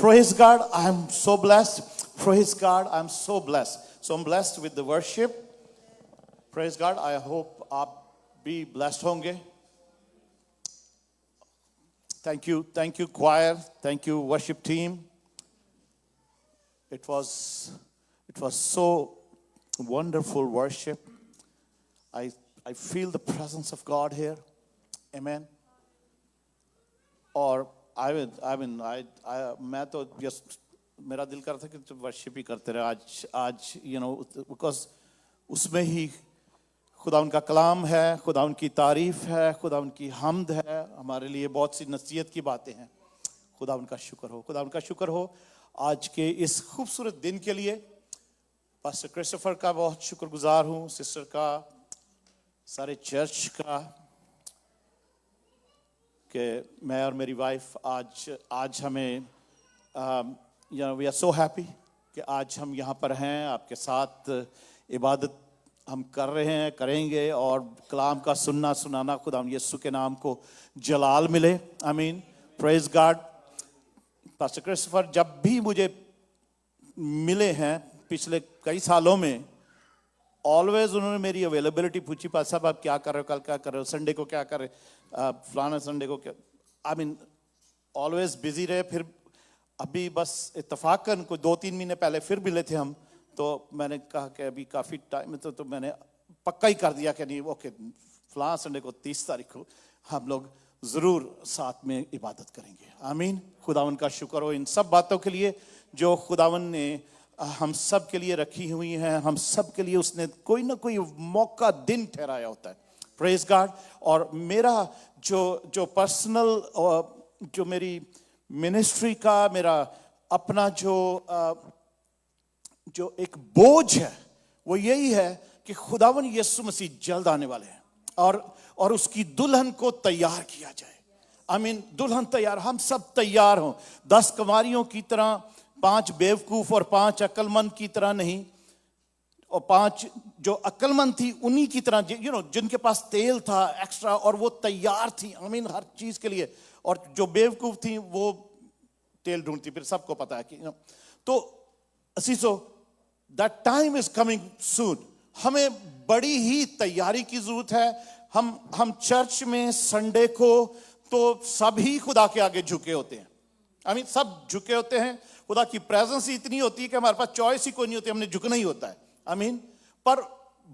Praise God, I am so blessed. Praise God, I am so blessed. So I'm blessed with the worship. Praise God, I hope आप भी blessed होंगे. Thank you choir, thank you worship team. It was so wonderful worship. I feel the presence of God here. Amen. और मैं तो just मेरा दिल करता है कि वर्शिप ही करते रहे आज because उसमें ही खुदा उनका कलाम है, खुदा उनकी तारीफ है, खुदा उनकी हम्द है, हमारे लिए बहुत सी नसीहत की बातें हैं. खुदा उनका शुक्र हो आज के इस खूबसूरत दिन के लिए. पास्टर क्रिस्टोफर का बहुत शुक्रगुजार हूँ, सिस्टर का, सारे चर्च का, कि मैं और मेरी वाइफ आज हमें we are so happy कि आज हम यहाँ पर हैं, आपके साथ इबादत हम कर रहे हैं, करेंगे और कलाम का सुनाना खुदा यीशु के नाम को जलाल मिले. आमीन. Praise God. पास्टर क्रिस्टोफर जब भी मुझे मिले हैं पिछले कई सालों में, ऑलवेज उन्होंने मेरी अवेलेबिलिटी पूछी, पास्टर साहब आप क्या कर रहे हो, कल क्या कर रहे हो, संडे को क्या कर रहे, फलाना संडे को क्या. आई मीन ऑलवेज बिजी रहे. फिर अभी बस इत्तफाकन कोई 2-3 महीने पहले फिर मिले थे हम, तो मैंने कहा कि अभी काफ़ी टाइम तो मैंने पक्का ही कर दिया कि नहीं, ओके फलाना संडे को 30 तारीख को हम लोग ज़रूर साथ में इबादत करेंगे. आमीन. खुदावन का शुक्र हो इन सब बातों के लिए जो खुदावन ने हम सब के लिए रखी हुई हैं. हम सब के लिए उसने कोई ना कोई मौका दिन ठहराया होता है. Praise God. और मेरा जो पर्सनल जो मेरी मिनिस्ट्री का मेरा अपना जो एक बोझ है वो यही है कि खुदावन यीशु मसीह जल्द आने वाले हैं और उसकी दुल्हन को तैयार किया जाए. आई मीन दुल्हन तैयार, हम सब तैयार हों. 10 कुंवारियों की तरह, 5 बेवकूफ और 5 अक्लमंद की तरह नहीं, और 5 जो अक्लमंद थी उन्हीं की तरह, जिनके पास तेल था एक्स्ट्रा और वो तैयार थी. आई मीन हर चीज के लिए. और जो बेवकूफ थी वो तेल ढूंढती, फिर सबको पता है कि तो असीसो that time is coming soon. हमें बड़ी ही तैयारी की जरूरत है. हम चर्च में संडे को तो सभी खुदा के आगे झुके होते हैं. आई मीन सब झुके होते हैं. खुदा की प्रेजेंस ही इतनी होती है कि हमारे पास चॉइस ही कोई नहीं होती, हमने झुकना ही होता है. आई मीन पर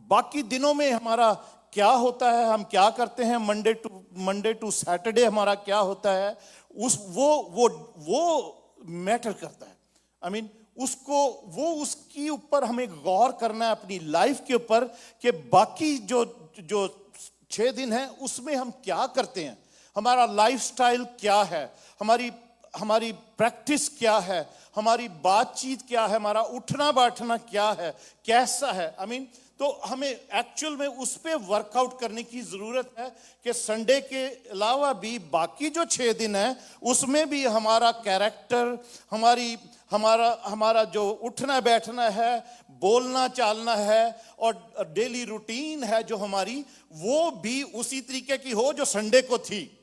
बाकी दिनों में हमारा क्या होता है, हम क्या करते हैं, मंडे टू सैटरडे हमारा क्या होता है, वो मैटर करता है. आई मीन उसकी ऊपर हमें गौर करना है अपनी लाइफ के ऊपर कि बाकी जो 6 दिन है उसमें हम क्या करते हैं, हमारा लाइफस्टाइल क्या है, हमारी प्रैक्टिस क्या है, हमारी बातचीत क्या है, हमारा उठना बैठना क्या है, कैसा है. आई मीन तो हमें एक्चुअल में उस पे वर्कआउट करने की जरूरत है कि संडे के अलावा भी बाकी जो 6 दिन है उसमें भी हमारा कैरेक्टर, हमारा जो उठना बैठना है, बोलना चालना है और डेली रूटीन है जो हमारी, वो भी उसी तरीके की हो जो संडे को थी.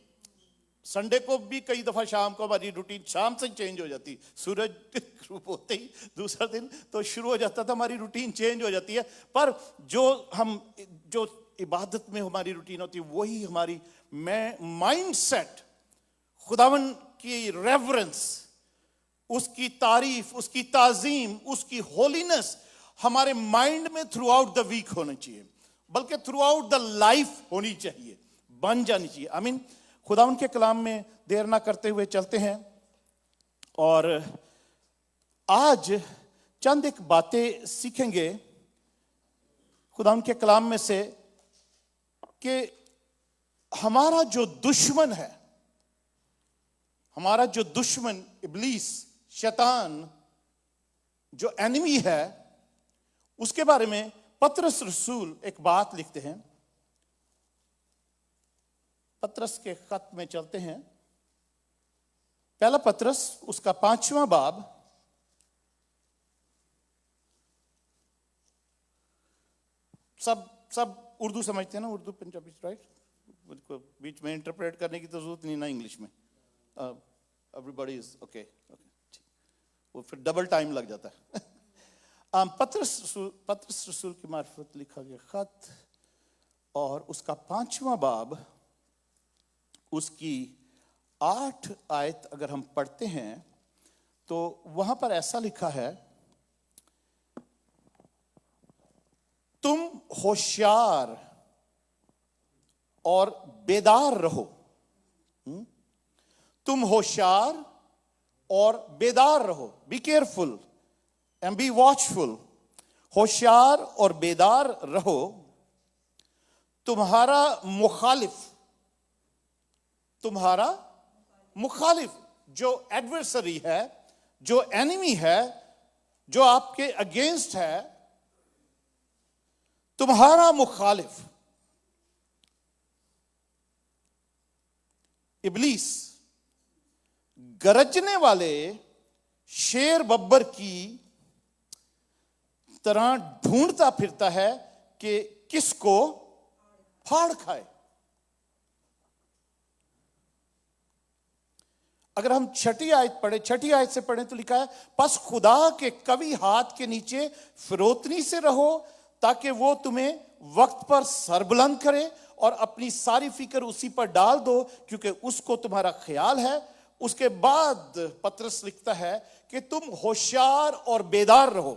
संडे को भी कई दफा शाम को हमारी रूटीन शाम से चेंज हो जाती. सूरज ग्रुप होते ही दूसरा दिन तो शुरू हो जाता था, हमारी रूटीन चेंज हो जाती है. पर जो इबादत में हमारी रूटीन होती है वही हमारी माइंड सेट, खुदावन की रेवरेंस, उसकी तारीफ, उसकी ताजीम, उसकी होलीनेस हमारे माइंड में थ्रू आउट द वीक होना चाहिए, बल्कि थ्रू आउट द लाइफ होनी चाहिए, बन जानी चाहिए. आई मीन खुदा उनके कलाम में देर ना करते हुए चलते हैं और आज चंद एक बातें सीखेंगे खुदा उनके कलाम में से कि हमारा जो दुश्मन है, हमारा जो दुश्मन इब्लीस, शैतान, जो एनिमी है, उसके बारे में पतरस रसूल एक बात लिखते हैं. पतरस के खत में चलते हैं. पहला पतरस उसका 5वां बाब, सब उर्दू समझते हैं ना, उर्दू पंजाबी, राइट? बीच में इंटरप्रेट करने की तो जरूरत नहीं ना इंग्लिश में. Everybody is okay. وہ پھر ڈبل ٹائم لگ جاتا ہے. پطرس رسول کی معرفت لکھا گیا خط اور اس کا 5واں باب اس کی 8 آیت اگر ہم پڑھتے ہیں تو وہاں پر ایسا لکھا ہے, تم ہوشیار اور بیدار رہو. تم ہوشیار اور بیدار رہو. Be careful and be watchful. ہوشیار اور بیدار رہو. تمہارا مخالف جو ایڈورسری ہے, جو اینیمی ہے, جو آپ کے اگینسٹ ہے, تمہارا مخالف ابلیس گرجنے والے شیر ببر کی طرح ڈھونڈتا پھرتا ہے کہ کس کو پھاڑ کھائے. اگر ہم چھٹی آیت سے پڑھیں تو لکھا ہے, پس خدا کے قوی ہاتھ کے نیچے فروتنی سے رہو تاکہ وہ تمہیں وقت پر سر بلند کرے, اور اپنی ساری فکر اسی پر ڈال دو کیونکہ اس کو تمہارا خیال ہے. اس کے بعد پطرس لکھتا ہے کہ تم ہوشیار اور بیدار رہو.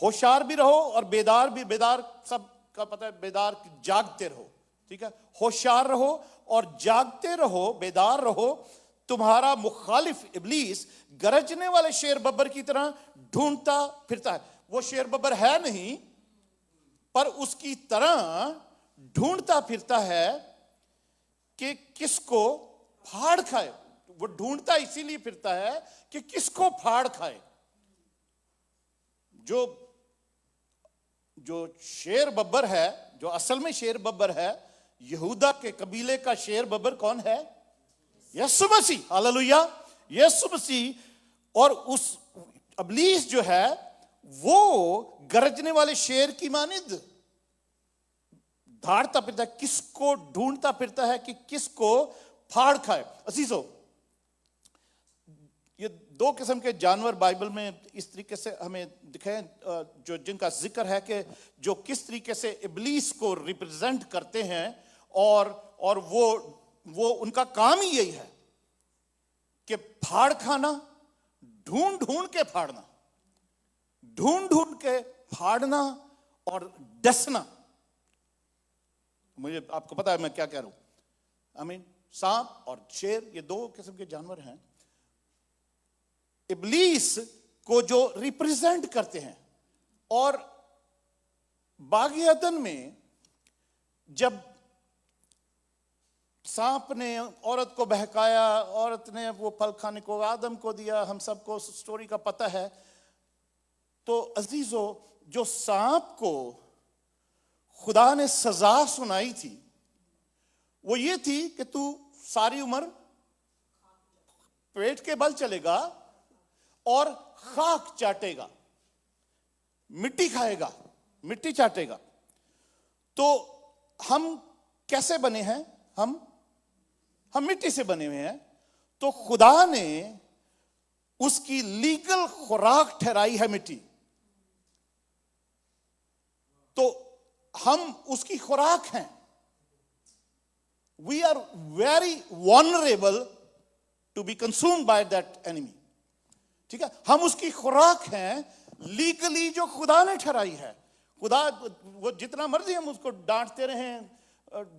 ہوشیار بھی رہو اور بیدار بھی. بیدار سب کا پتہ ہے, بیدار جاگتے رہو. ٹھیک ہے, ہوشیار رہو اور جاگتے رہو, بیدار رہو. تمہارا مخالف ابلیس گرجنے والے شیر ببر کی طرح ڈھونڈتا پھرتا ہے. وہ شیر ببر ہے نہیں, پر اس کی طرح ڈھونڈتا پھرتا ہے کہ کس کو پھاڑ کھائے. وہ ڈھونڈتا اسی لیے پھرتا ہے کہ کس کو پھاڑ کھائے. جو شیر ببر ہے, جو اصل میں شیر ببر ہے, یہودا کے قبیلے کا شیر ببر کون ہے؟ یسوع مسیح. ہاللویا, یسوع مسیح. اور اس ابلیس جو ہے وہ گرجنے والے شیر کی مانند دھاڑتا پھرتا ہے, کس کو ڈھونڈتا پھرتا ہے کہ کس کو پھاڑ کھائے. عزیزو, یہ 2 قسم کے جانور بائبل میں اس طریقے سے ہمیں دکھائیں, جو جن کا ذکر ہے کہ جو کس طریقے سے ابلیس کو ریپرزینٹ کرتے ہیں, اور وہ ان کا کام ہی یہی ہے کہ پھاڑ کھانا, ڈھونڈ کے پھاڑنا, ڈھونڈ کے پھاڑنا اور ڈسنا. مجھے آپ کو پتا ہے میں کیا کہہ رہا ہوں. سانپ اور شیر یہ 2 قسم کے جانور ہیں ابلیس کو جو ریپرزینٹ کرتے ہیں. اور باغ عدن میں جب سانپ نے عورت کو بہکایا, عورت نے وہ پھل کھانے کو آدم کو دیا, ہم سب کو سٹوری کا پتہ ہے. تو عزیزو, جو سانپ کو خدا نے سزا سنائی تھی وہ یہ تھی کہ تو ساری عمر پیٹ کے بل چلے گا اور خاک چاٹے گا, مٹی کھائے گا, مٹی چاٹے گا. تو ہم کیسے بنے ہیں؟ ہم مٹی سے بنے ہوئے ہیں. تو خدا نے اس کی لیگل خوراک ٹھہرائی ہے مٹی. تو ہم اس کی خوراک ہیں. We are very vulnerable to be consumed by that enemy. ٹھیک ہے, ہم اس کی خوراک ہیں لیگلی جو خدا نے ٹھہرائی ہے. خدا وہ جتنا مرضی ہم اس کو ڈانٹتے رہیں,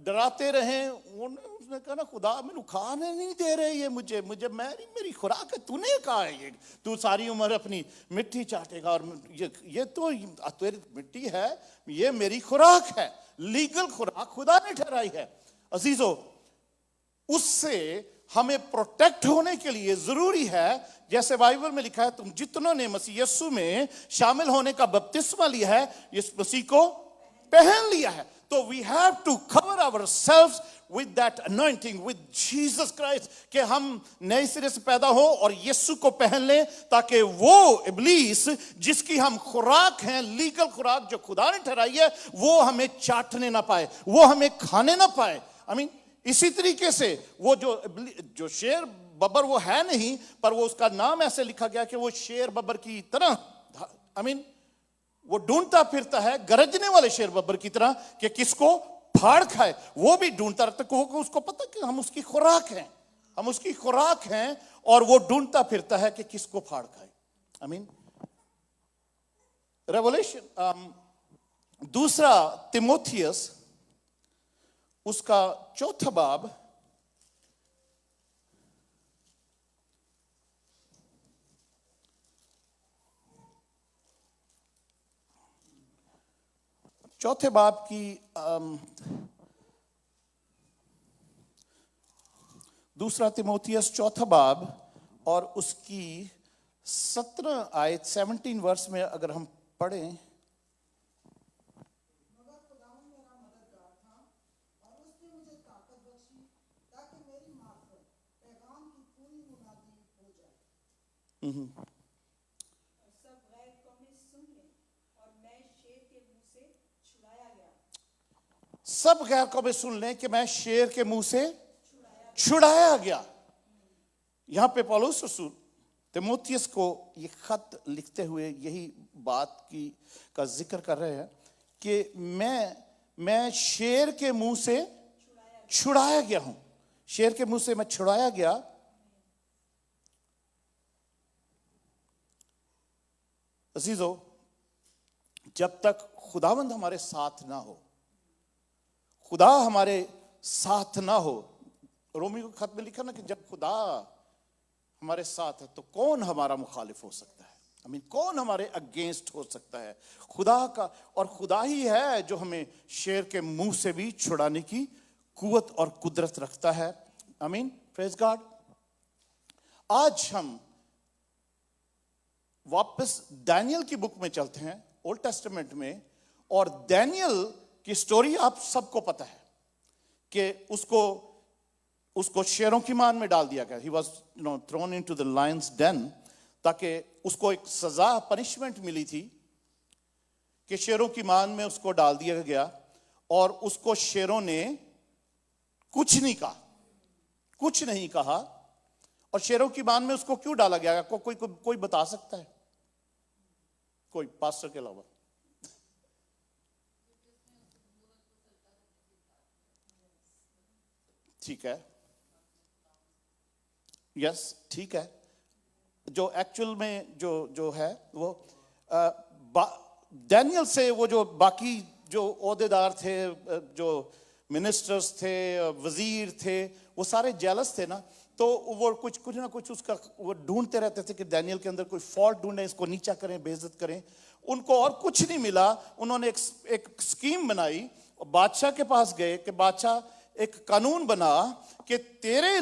ڈراتے رہیں, اس نے کہا نا خدا میں کھانے نہیں دے رہے یہ مجھے میری خوراک ہے, تو نے کہا ہے یہ تو ساری عمر اپنی مٹی چاٹے گا, اور یہ تو تیری مٹی ہے, یہ میری خوراک ہے. لیگل خوراک خدا نے ٹھہرائی ہے. عزیزو, اس سے ہمیں پروٹیکٹ ہونے کے لیے ضروری ہے, جیسے بائبل میں لکھا ہے تم جتنوں نے مسیح یسوع میں شامل ہونے کا بپتسمہ لیا ہے اس مسیح کو پہن لیا ہے. تو we have to cover ourselves with that anointing, with Jesus Christ, کہ ہم نئے سرے سے پیدا ہو اور یسوع کو پہن لیں, تاکہ وہ ابلیس جس کی ہم خوراک ہیں, لیگل خوراک جو خدا نے ٹھہرائی ہے, وہ ہمیں چاٹنے نہ پائے, وہ ہمیں کھانے نہ پائے. اسی طریقے سے وہ جو شیر बब्बर वो है नहीं, पर वो उसका नाम ऐसे लिखा गया कि वो शेर बब्बर की तरह, वो ढूंढता फिरता है गरजने वाले शेर बब्बर की तरह कि किसको फाड़ खाए। वो भी ढूंढता रहता है, उसको पता कि हम उसकी खुराक हैं, हम उसकी खुराक हैं, और वो ढूंढता फिरता है कि किसको फाड़ खाए। रेवलेशन, दूसरा तिमोथियस उसका 4 बाब, चौथे बाब की दूसरा तिमोथियस 4 बाब और उसकी 17 आयत 17 वर्ष में अगर हम पढ़ें, मगर खुदावंद मेरा मददगार था और उसने मुझे ताकत बख्शी ताकि मेरी मार्फत पैगाम की पूरी मुनादी हो जाए। सब गैर कौमें सुन लें और मैं शेर के मुंह से छुड़ाया गया। सब गैर कौमें सुन लें कि मैं शेर के मुंह से छुड़ाया गया। यहां पे पौलुस रसूल तिमोथियस को ये खत लिखते हुए यही बात का जिक्र कर रहे हैं कि मैं शेर के मुंह से छुड़ाया गया हूं, शेर के मुंह से मैं छुड़ाया गया। अजीजों, जब तक खुदावंद हमारे साथ ना हो, खुदा हमारे साथ ना हो, रोमी को खत में लिखा ना कि जब खुदा हमारे साथ है तो कौन हमारा मुखालिफ हो सकता है। कौन हमारे अगेंस्ट हो सकता है। खुदा का, और खुदा ही है जो हमें शेर के मुंह से भी छुड़ाने की कुवत और कुदरत रखता है। Praise God. आज हम वापस डैनियल की बुक में चलते हैं, ओल्ड टेस्टामेंट में, और डैनियल की स्टोरी आप सबको पता है कि उसको शेरों की मान में डाल दिया गया। He was thrown into the lion's den, ताकि उसको एक सजा, पनिशमेंट मिली थी कि शेरों की मान में उसको डाल दिया गया, और उसको शेरों ने कुछ नहीं कहा। और शेरों की मान में उसको क्यों डाला गया? कोई बता सकता है? कोई पास्टर के अलावा? ठीक है, यस, ठीक है। जो एक्चुअल में जो है वो डैनियल से वो जो बाकी जो ओहदेदार थे, जो मिनिस्टर्स थे, वजीर थे, वो सारे जेलस थे ना, तो वो कुछ ना कुछ उसका वो ढूंढते रहते थे कि डैनियल के अंदर कोई फॉल्ट ढूंढे, इसको नीचा करें, बेइज्जत करें। उनको और कुछ नहीं मिला। उन्होंने एक स्कीम बनाई, बादशाह के पास गए कि बादशाह एक कानून बना कि तेरे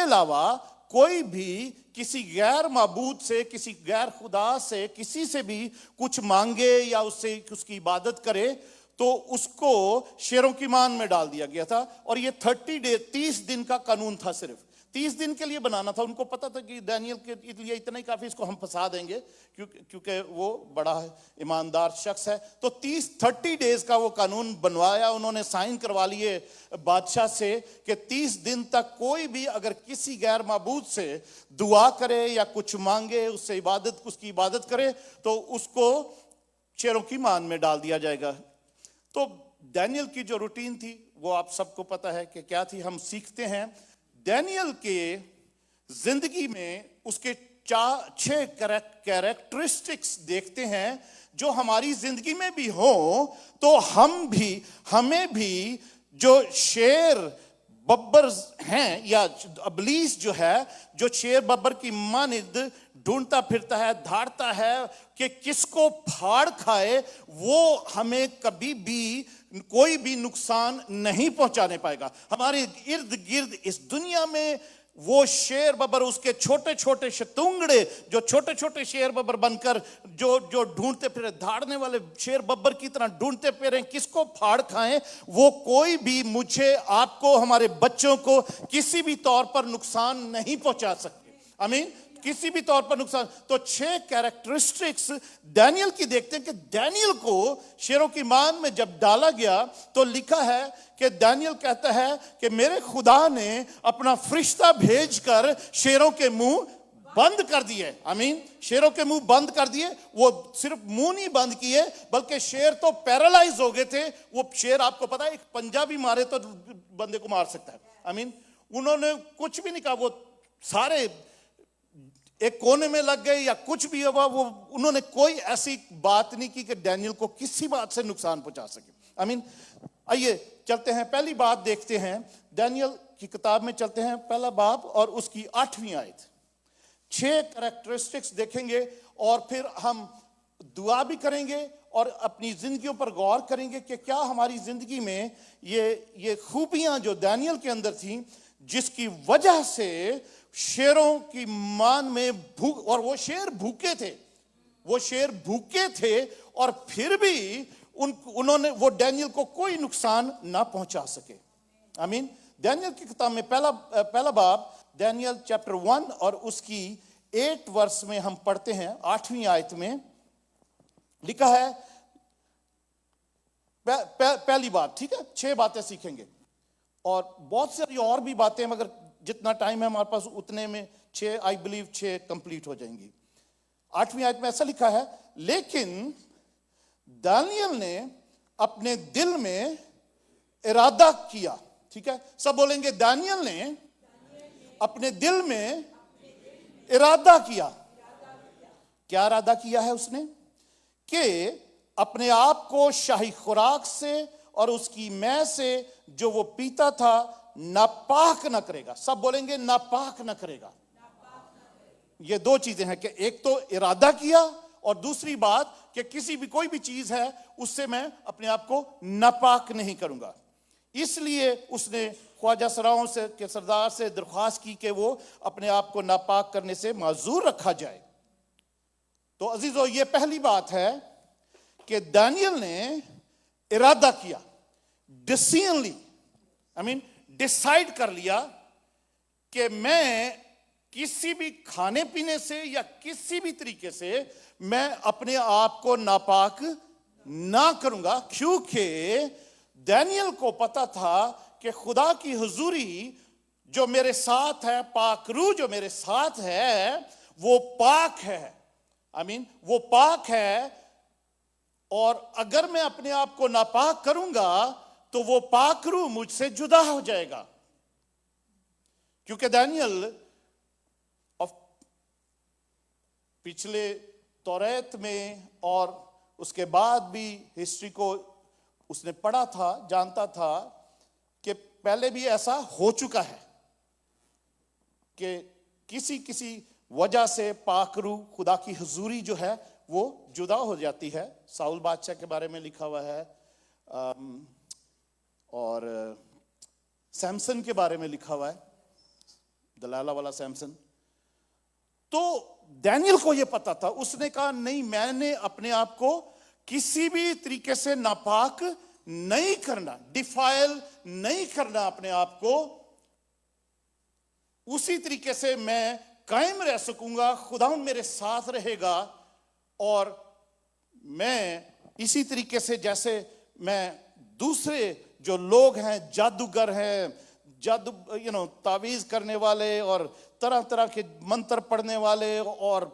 अलावा कोई भी किसी गैर माबूद से, किसी गैर खुदा से, किसी से भी कुछ मांगे या उससे उसकी इबादत करे तो उसको शेरों की मान में डाल दिया गया था। और ये 30 दिन का कानून था, सिर्फ 30 दिन के लिए बनाना था। उनको पता था कि डैनियल के लिए इतना ही काफी, इसको हम फंसा देंगे क्योंकि वो बड़ा ईमानदार शख्स है। तो 30 डेज का वो कानून बनवाया, उन्होंने साइन करवा लिए बादशाह से कि 30 दिन तक कोई भी अगर किसी गैर माबूद से दुआ करे या कुछ मांगे, उससे उसकी इबादत करे, तो उसको शेरों की मान में डाल दिया जाएगा। तो डैनियल की जो रूटीन थी वो आप सबको पता है कि क्या थी। हम सीखते हैं डैनियल के जिंदगी में उसके 6 कैरेक्टरिस्टिक्स देखते हैं जो हमारी जिंदगी में भी हो, तो हमें भी जो शेर बब्बर हैं या इब्लीस जो है, जो शेर बब्बर की मानिद ढूंढता फिरता है, धाड़ता है कि किसको फाड़ खाए, वो हमें कभी भी कोई भी नुकसान नहीं पहुंचाने पाएगा। हमारे इर्द गिर्द इस दुनिया में वो शेर बब्बर, उसके छोटे छोटे शतुंगड़े, जो छोटे छोटे शेर बब्बर बनकर जो ढूंढते फिरे, धाड़ने वाले शेर बब्बर की तरह ढूंढते फिरे किसको फाड़ खाएं, वो कोई भी मुझे, आपको, हमारे बच्चों को किसी भी तौर पर नुकसान नहीं पहुंचा सकते। किसी भी तौर पर नुकसान। तो 6 कैरेक्टरिस्टिक्स डैनियल की देखते हैं कि डैनियल को शेरों की मान में जब डाला गया तो लिखा है कि डैनियल कहता है कि मेरे खुदा ने अपना फरिश्ता भेजकर शेरों के मुंह बंद कर दिए। आमीन। शेरों के मुंह बंद कर दिए। वो सिर्फ मुंह नहीं बंद किए बल्कि शेर तो पैरालाइज हो गए थे। वो शेर आपको पता है एक पंजा भी मारे तो बंदे को मार सकता है। आमीन। उन्होंने कुछ भी नहीं कहा, वो सारे एक कोने में लग गए या कुछ भी हुआ, वो उन्होंने कोई ऐसी बात नहीं की कि डैनियल को किसी बात से नुकसान पहुंचा सके। आमीन। आइए चलते हैं, पहली बात देखते हैं, डैनियल की किताब में चलते हैं, पहला बाब और उसकी 8वीं आयत। 6 कैरेक्टरिस्टिक्स देखेंगे और फिर हम दुआ भी करेंगे और अपनी जिंदगियों पर गौर करेंगे कि क्या हमारी जिंदगी में ये खूबियां जो डैनियल के अंदर थी, जिसकी वजह से शेरों की मान में भूख, और वो शेर भूखे थे, वो शेर भूखे थे और फिर भी उन्होंने वो डैनियल को कोई नुकसान ना पहुंचा सके। आमीन। डैनियल की किताब में पहला बाब डैनियल चैप्टर 1 और उसकी 8 वर्ष में हम पढ़ते हैं। 8वीं आयत में लिखा है, पहली बात, ठीक है, 6 बातें सीखेंगे और बहुत सारी और भी बातें, मगर जितना टाइम है हमारे पास उतने में 6 आई बिलीव 6 कंप्लीट हो जाएंगी। 8वीं आयत में ऐसा लिखा है, लेकिन दानियल ने अपने दिल में इरादा किया। ठीक है, सब बोलेंगे, दानियल ने अपने दिल में इरादा किया। क्या इरादा किया है उसने? कि अपने आप को शाही खुराक से और उसकी मैं से जो वो पीता था नापाक न करेगा। सब बोलेंगे नापाक न करेगा। ये 2 चीजें हैं कि एक तो इरादा किया और दूसरी बात कि किसी भी कोई भी चीज है उससे मैं अपने आप को नापाक नहीं करूंगा। इसलिए उसने ख्वाजा सराओं से के सरदार से दरख्वास्त की कि वो अपने आप को नापाक करने से माजूर रखा जाए। तो अजीजों, ये पहली बात है कि दानियल ने इरादा किया, डिसीजनली, आई मीन डिसाइड कर लिया कि मैं किसी भी खाने पीने से या किसी भी तरीके से मैं अपने आप को नापाक ना करूंगा, क्योंकि दानियल को पता था कि खुदा की हुजूरी जो मेरे साथ है, पाक रूह जो मेरे साथ है, वो पाक है। आई मीन वो पाक है, और अगर मैं अपने आप को नापाक करूंगा तो वो पाक रूह मुझसे जुदा हो जाएगा। क्योंकि दानियल पिछले तौरात में और उसके बाद भी हिस्ट्री को उसने पढ़ा था, जानता था कि पहले भी ऐसा हो चुका है कि किसी वजह से पाक रूह, खुदा की हुजूरी जो है वो जुदा हो जाती है। साउल बादशाह के बारे में लिखा हुआ है और सैमसन के बारे में लिखा हुआ है, दलाला वाला सैमसन। तो दानियल को ये पता था, उसने कहा नहीं, मैंने अपने आप को किसी भी तरीके से नापाक नहीं करना, डिफाइल नहीं करना अपने आप को। उसी तरीके से मैं कायम रह सकूंगा, खुदा मेरे साथ रहेगा, और मैं इसी तरीके से जैसे मैं दूसरे जो लोग हैं, जादूगर हैं, तावीज करने वाले और तरह तरह के मंत्र पढ़ने वाले और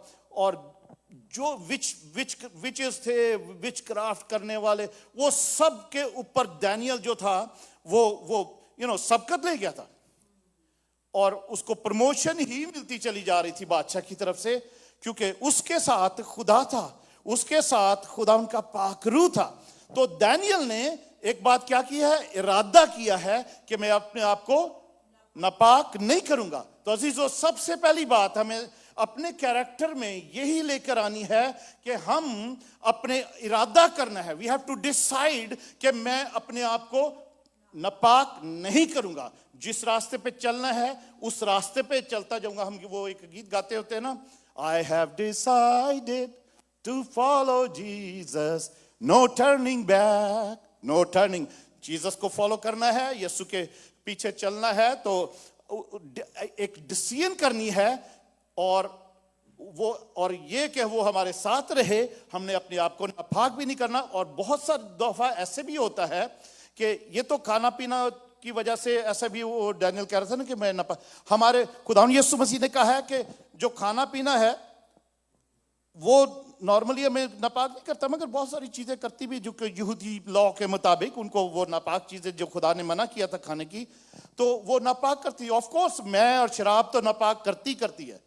जो विचेस थे, विच क्राफ्ट करने वाले, वो सब के ऊपर दानियल जो था वो सबकत ले गया था, और उसको प्रमोशन ही मिलती चली जा रही थी बादशाह की तरफ से, क्योंकि उसके साथ खुदा था, उसके साथ खुदा उनका पाक रूह था। तो दानियल ने एक बात क्या की है? इरादा किया है कि मैं अपने आप को नापाक नहीं करूंगा। तो अजीजों, सबसे पहली बात हमें अपने कैरेक्टर में यही लेकर आनी है कि हम अपने इरादा करना है। वी हैव टू डिसाइड कि मैं अपने आप को नापाक नहीं करूंगा। जिस रास्ते पे चलना है उस रास्ते पे चलता जाऊंगा। हम वो एक गीत गाते होते हैं ना, I have decided to follow Jesus, no turning back, no turning। Jesus को फॉलो करना है, यीशु के पीछे चलना है, तो एक डिसीजन करनी है और वो और ये कि वो हमारे साथ रहे, हमने अपने आप को नापाक भी नहीं करना। और बहुत सा दफा ऐसे भी होता है कि ये तो खाना पीना की वजह से ऐसा भी, वो डैनियल कह रहा था ना कि मैं नापाक, हमारे खुदावंद यीशु मसीह ने कहा है कि जो खाना पीना है वो नॉर्मली हमें नापाक नहीं करता, मगर बहुत सारी चीजें करती भी जो कि यहूदी लॉ के मुताबिक उनको वो नापाक चीजें जो खुदा ने मना किया था खाने की, तो वो नापाक करती है। ऑफ कोर्स मैं और शराब तो नापाक करती है,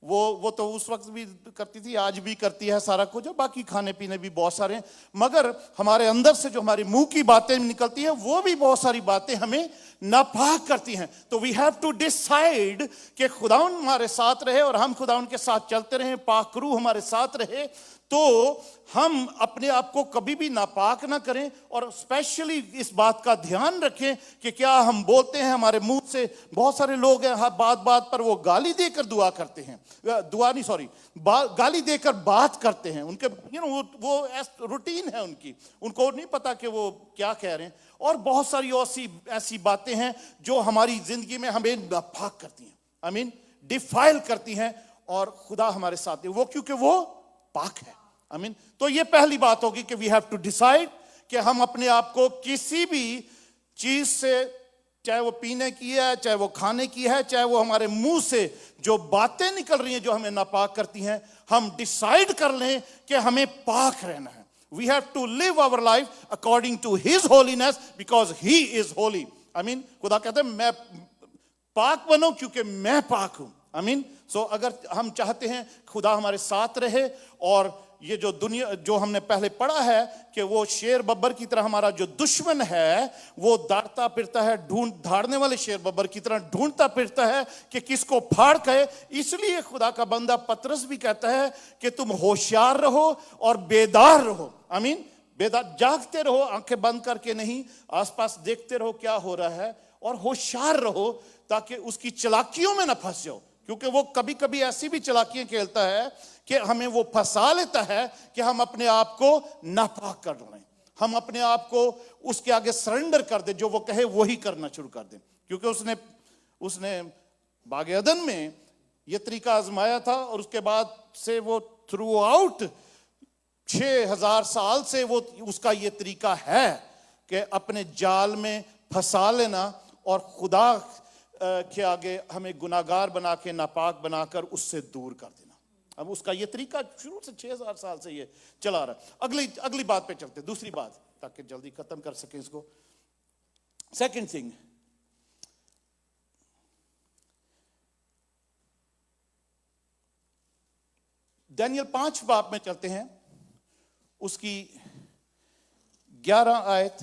वो तो उस वक्त भी करती थी, आज भी करती है सारा कुछ, और बाकी खाने पीने भी बहुत सारे हैं। मगर हमारे अंदर से जो हमारे मुंह की बातें निकलती हैं वो भी बहुत सारी बातें हमें नापाक करती हैं। तो वी हैव टू डिसाइड कि खुदावंद हमारे साथ रहे और हम खुदावंद के साथ चलते रहें, पाक रूह हमारे साथ रहे, तो हम अपने आप को कभी भी नापाक ना करें। और स्पेशली इस बात का ध्यान रखें कि क्या हम बोलते हैं, हमारे मुंह से बहुत सारे लोग हैं बात बात पर वो गाली देकर दुआ करते हैं, गाली देकर बात करते हैं, उनके वो रूटीन है उनकी, उनको नहीं पता कि वो क्या कह रहे हैं। और बहुत सारी ऐसी बातें हैं जो हमारी जिंदगी में हमें नापाक करती हैं, आई मीन डिफाइल करती हैं, और खुदा हमारे साथ है वो, क्योंकि वो पाक है। आई मीन तो ये पहली बात होगी कि वी हैव टू डिसाइड कि हम अपने आप को किसी भी चीज से, चाहे वो पीने की है, चाहे वो खाने की है, चाहे वो हमारे मुंह से जो बातें निकल रही हैं जो हमें नापाक करती हैं, हम डिसाइड कर लें कि हमें पाक रहना है। We have to live our life according to his holiness because he is holy. I mean खुदा कहते हैं मैं पाक बनो क्योंकि मैं पाक हूं। आई मीन सो अगर हम चाहते हैं खुदा हमारे साथ रहे, और ये जो दुनिया जो हमने पहले पढ़ा है कि वो शेर बब्बर की तरह हमारा जो दुश्मन है वो दौड़ता फिरता है, धाड़ने वाले शेर बब्बर की तरह ढूंढता फिरता है कि किसको फाड़ के। इसलिए खुदा का बंदा पतरस भी कहता है कि तुम होशियार रहो और बेदार रहो। आई मीन बेदार, जागते रहो, आंखें बंद करके नहीं, आसपास देखते रहो क्या हो रहा है, और होशियार रहो ताकि उसकी चालाकियों में न फंस जाओ, क्योंकि वो कभी कभी ऐसी भी चालाकियां खेलता है कि हमें वो फंसा लेता है कि हम अपने आप को नापाक कर लें, हम अपने आप को उसके आगे सरेंडर कर दें, जो वो कहे वही करना शुरू कर दें। क्योंकि उसने बाग अदन में ये तरीका आजमाया था, और उसके बाद से वो थ्रू आउट 6000 साल से वो उसका ये तरीका है कि अपने जाल में फंसा लेना और खुदा के आगे हमें गुनाहगार बना के, नापाक बनाकर उससे दूर कर देना। अब उसका ये तरीका शुरू से 6000 साल से ये चला रहा है। अगली बात पे चलते, दूसरी बात, ताकि जल्दी खत्म कर सकें इसको। सेकंड थिंग, दानियल 5 बाब में चलते हैं, उसकी 11 आयत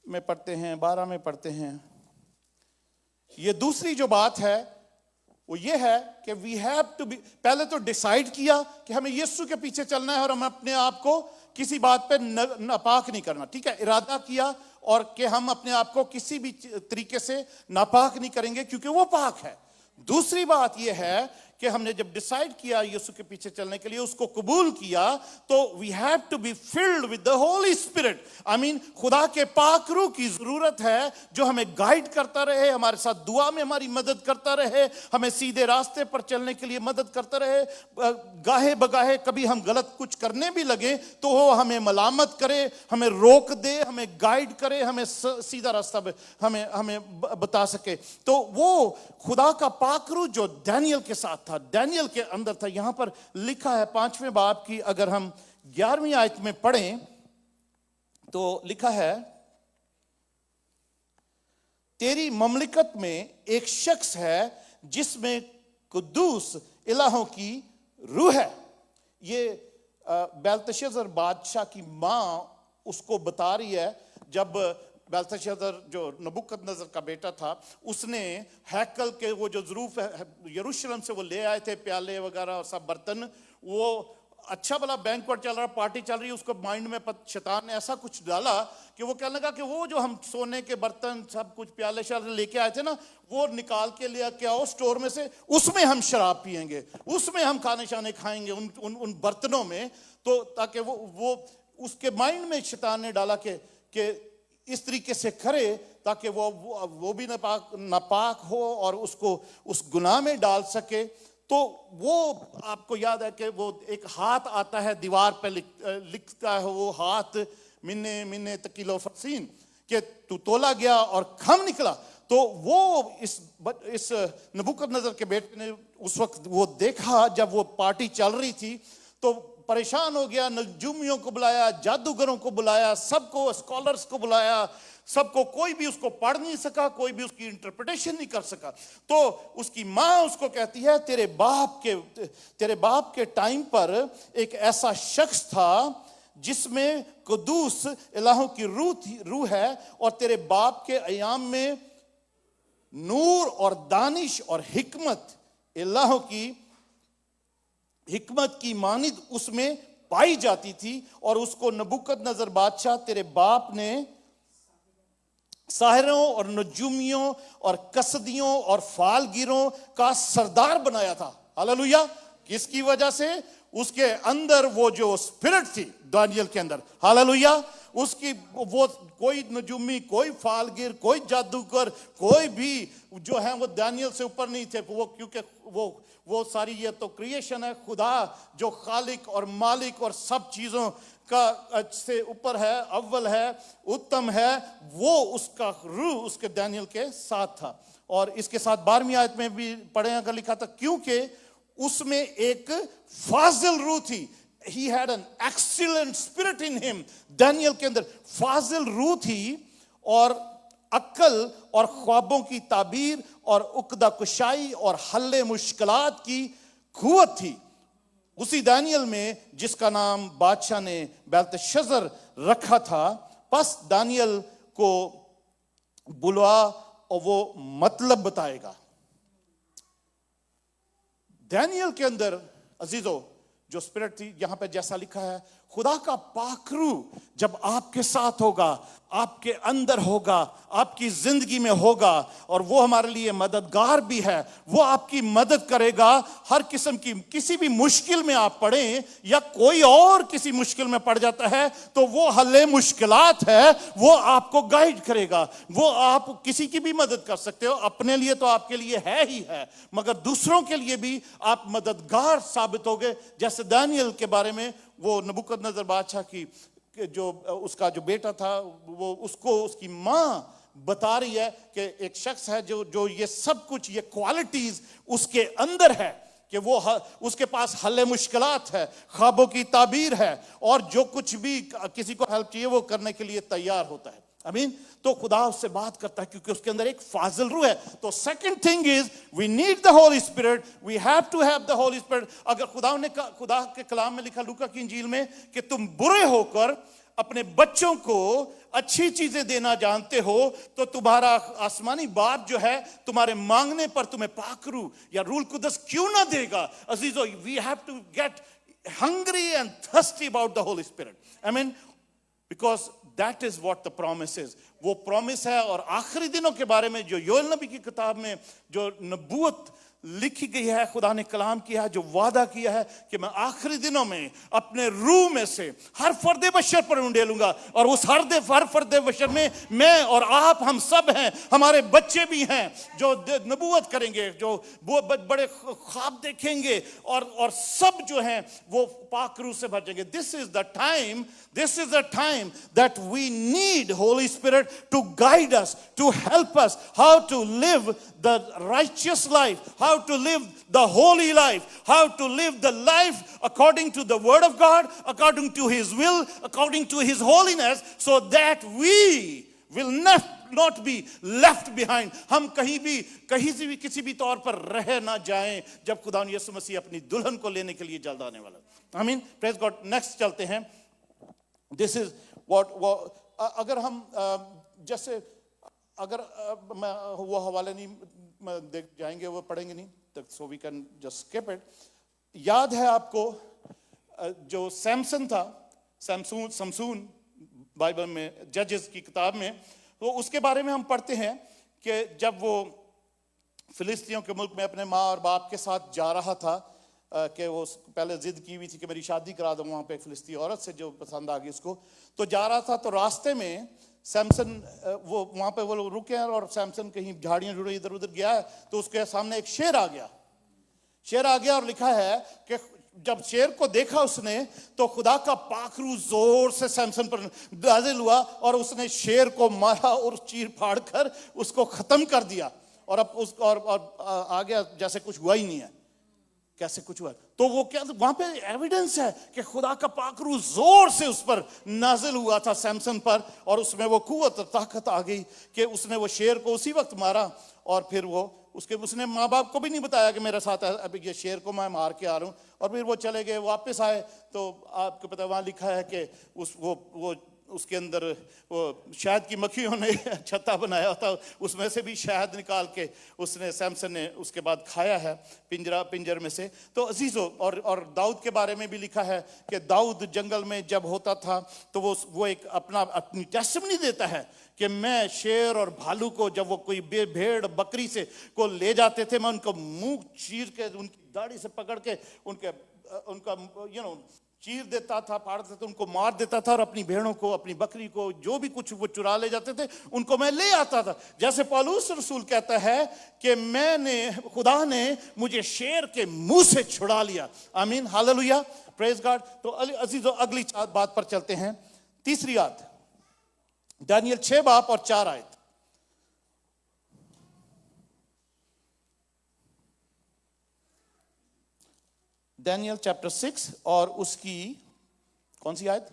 में पढ़ते हैं, 12 में पढ़ते हैं। ये दूसरी जो बात है वो ये है कि वी हैव टू बी, पहले तो डिसाइड किया कि हमें यीशु के पीछे चलना है और हम अपने आप को किसी बात पे नापाक नहीं करना, ठीक है, इरादा किया, और कि हम अपने आप को किसी भी तरीके से नापाक नहीं करेंगे क्योंकि वो पाक है। दूसरी बात यह है कि हमने जब डिसाइड किया यीशु के पीछे चलने के लिए, उसको कबूल किया, तो we have to be filled with the holy spirit. I mean खुदा के पाक रूह की जरूरत है जो हमें गाइड करता रहे, हमारे साथ दुआ में हमारी मदद करता रहे, हमें सीधे रास्ते पर चलने के लिए मदद करता रहे। गाहे बगाहे कभी हम गलत कुछ करने भी लगे तो वो हमें मलामत करे, हमें रोक दे, हमें गाइड करे, हमें सीधा रास्ता हमें बता सके। तो वो खुदा का पाक रूह जो दानियल के साथ था, दानियल के अंदर था। यहां पर लिखा है 5वें बाब की, अगर हम 11वीं आयत में पढ़ें तो लिखा है, तेरी ममलिकत में एक शख्स है जिसमें कुद्दूस इलाहों की रूह है। ये बेल्तशस्सर बादशाह की मां उसको बता रही है, जब बेल्तशस्सर जो नबूकदनेस्सर का बेटा था, उसने हैकल के वो जो ज़रूफ यरूशलेम से वो ले आए थे प्याले वगैरह और सब बर्तन, वो अच्छा भला बैंक्वेट चल रहा, पार्टी चल रही, उसको माइंड में शैतान ने ऐसा कुछ डाला कि वो कहने लगा कि वो जो हम सोने के बर्तन सब कुछ प्याले शाले लेके आए थे ना, वो निकाल के ले के आओ स्टोर में से, उसमें हम शराब पिएंगे, उसमें हम खाने शाने खाएंगे, उन बर्तनों में। तो ताकि वो उसके माइंड में शैतान ने डाला कि इस तरीके से करे ताकि वो भी नापाक हो और उसको उस गुनाह में डाल सके। تو وہ آپ کو یاد ہے کہ وہ ایک ہاتھ آتا ہے دیوار پہ لکھتا ہے وہ ہاتھ منے تکیلو فرسین کہ تو تولا گیا اور کھم نکلا. تو وہ اس نبوکدنضر کے بیٹے نے اس وقت وہ دیکھا جب وہ پارٹی چل رہی تھی تو پریشان ہو گیا, نجومیوں کو بلایا, جادوگروں کو بلایا, سب کو, اسکالرز کو بلایا, سب کو, کوئی بھی اس کو پڑھ نہیں سکا, کوئی بھی اس کی انٹرپریٹیشن نہیں کر سکا. تو اس کی ماں اس کو کہتی ہے تیرے باپ کے ٹائم پر ایک ایسا شخص تھا جس میں قدوس الہوں کی روح ہے, اور تیرے باپ کے ایام میں نور اور دانش اور حکمت الہوں کی حکمت کی مانند اس میں پائی جاتی تھی, اور اس کو نبوکدنضر بادشاہ تیرے باپ نے ساحروں اور نجومیوں اور کسدیوں اور فالگیروں کا سردار بنایا تھا. ہاللویا. کس کی وجہ سے؟ اس کے اندر وہ جو اسپرٹ تھی دانیل کے اندر, ہاللویا, اس کی وہ کوئی نجومی, کوئی فالگیر, کوئی جادوگر, کوئی بھی جو ہے وہ دانیل سے اوپر نہیں تھے. وہ کیونکہ وہ ساری یہ تو کریشن ہے, خدا جو خالق اور مالک اور سب چیزوں کا سے اوپر ہے, اول ہے, اتم ہے, وہ اس کا روح اس کے دانیل کے ساتھ تھا. اور اس کے ساتھ 12ویں آیت میں بھی پڑھیں اگر لکھا تھا, کیونکہ اس میں ایک فاضل روح تھی. He had an excellent spirit in him. دانیل کے اندر فاضل روح تھی, اور عقل اور خوابوں کی تعبیر اور عقدہ کشائی اور حل مشکلات کی قوت تھی اسی دانیل میں, جس کا نام بادشاہ نے بیلتشزر رکھا تھا. پس دانیل کو بلوا اور وہ مطلب بتائے گا. دانیل کے اندر عزیزو جو اسپرٹ تھی, یہاں پہ جیسا لکھا ہے, خدا کا پاک روح جب آپ کے ساتھ ہوگا, آپ کے اندر ہوگا, آپ کی زندگی میں ہوگا, اور وہ ہمارے لیے مددگار بھی ہے. وہ آپ کی مدد کرے گا ہر قسم کی, کسی بھی مشکل میں آپ پڑیں یا کوئی اور کسی مشکل میں پڑ جاتا ہے تو وہ حل مشکلات ہے, وہ آپ کو گائیڈ کرے گا. وہ آپ کسی کی بھی مدد کر سکتے ہو, اپنے لیے تو آپ کے لیے ہے ہی ہے, مگر دوسروں کے لیے بھی آپ مددگار ثابت ہوگے. جیسے دانیل کے بارے میں وہ نبوکدنضر بادشاہ کی جو اس کا جو بیٹا تھا, وہ اس کو اس کی ماں بتا رہی ہے کہ ایک شخص ہے جو یہ سب کچھ, یہ کوالٹیز اس کے اندر ہے, کہ وہ اس کے پاس حل مشکلات ہے, خوابوں کی تعبیر ہے, اور جو کچھ بھی کسی کو ہیلپ چاہیے وہ کرنے کے لیے تیار ہوتا ہے. آمین. تو خدا اس سے بات کرتا ہے کیونکہ اس کے اندر ایک فاضل روح ہے. تو second thing is we need the holy spirit, we have to have the holy spirit. اگر خدا کے کلام میں لکھا لوکا کی انجیل میں کہ تم برے ہو کر اپنے بچوں کو اچھی چیزیں دینا جانتے ہو, تو تمہارا آسمانی باپ جو ہے تمہارے مانگنے پر تمہیں پاک روح یا روح القدس کیوں نہ دے گا. عزیزو, we have to get hungry and thirsty about the Holy Spirit. I mean, because that is what the promise is. وہ پرومس ہے. اور آخری دنوں کے بارے میں جو یوئیل نبی کی کتاب میں جو نبوت لکھی گئی ہے, خدا نے کلام کیا ہے, جو وعدہ کیا ہے کہ میں آخری دنوں میں اپنے روح میں سے ہر فرد بشر پر انڈیلوں گا, اور اس ہر فرد بشر میں اور آپ ہم سب ہیں, ہمارے بچے بھی ہیں جو نبوت کریں گے, جو بڑے خواب دیکھیں گے, اور سب جو ہیں وہ پاک روح سے بھر جائیں گے. This is the time that we need Holy Spirit to guide us, to help us how to live the righteous life, how to live the holy life, how to live the life according to the word of God, according to his will, according to his holiness, so that we will not be left behind. ہم کہیں سے بھی کسی بھی طور پر رہ نہ جائیں جب خدا یسوع مسیح اپنی دلہن کو لینے کے لیے جلد آنے والا. آمین. پریز گاڈ. نیکسٹ چلتے ہیں. دس از واٹ اگر ہم جیسے اگر وہ حوالے نہیں دیکھ جائیں گے, وہ پڑھیں گے نہیں, so we can just skip it. یاد ہے آپ کو جو سیمسن تھا, سمسون بائبل میں ججز کی کتاب میں, تو اس کے بارے میں ہم پڑھتے ہیں کہ جب وہ فلسطینیوں کے ملک میں اپنے ماں اور باپ کے ساتھ جا رہا تھا, کہ وہ پہلے ضد کی ہوئی تھی کہ میری شادی کرا دوں وہاں پہ ایک فلسطینی عورت سے جو پسند آ گئی اس کو, تو جا رہا تھا. تو راستے میں سیمسن وہ وہاں پہ وہ رکے ہیں, اور سیمسن کہیں جھاڑیاں جڑی ادھر ادھر گیا ہے, تو اس کے سامنے ایک شیر آ گیا. शेर आ गया और लिखा है कि जब शेर को देखा उसने तो खुदा का पाखरू जोर से सैमसन पर नाजिल हुआ और उसने शेर को मारा और चीर फाड़ कर उसको खत्म कर दिया। और अब उस और आ गया जैसे कुछ हुआ ही नहीं है। कैसे कुछ हुआ? तो वो क्या, वहां पे एविडेंस है कि खुदा का पाखरू जोर से उस पर नाजिल हुआ था सैमसन पर, और उसमें वो कुव्वत ताकत आ गई कि उसने वो शेर को उसी वक्त मारा। और फिर वो उसने माँ बाप को भी नहीं बताया कि मेरे साथ अभी ये शेर को मैं मार के आ रहा हूँ। और फिर वो चले गए, वापस आए तो आपको पता वहाँ लिखा है कि वो उसके अंदर वो शहद की मक्खियों ने छत्ता बनाया था, उसमें से भी शहद निकाल के उसने सैमसन ने उसके बाद खाया है पिंजर में से। तो अजीजों, और दाऊद के बारे में भी लिखा है कि दाऊद जंगल में जब होता था तो वो एक अपनी टेस्टिमनी देता है कि मैं शेर और भालू को, जब वो कोई भेड़ बकरी से को ले जाते थे, मैं उनको मुंह चीर के उनकी दाढ़ी से पकड़ के उनका चीर देता था, फाड़ देता था, उनको मार देता था, और अपनी भेड़ों को, अपनी बकरी को, जो भी कुछ वो चुरा ले जाते थे उनको मैं ले आता था। जैसे पौलुस रसूल कहता है कि खुदा ने मुझे शेर के मुंह से छुड़ा लिया। आमीन, हालेलुया, प्रेज गॉड। तो अजीजों, अगली बात पर चलते हैं। तीसरी आयत, दानियल 6 बाब और 4 आयत। दानियल चैप्टर 6 और उसकी कौन सी आयत?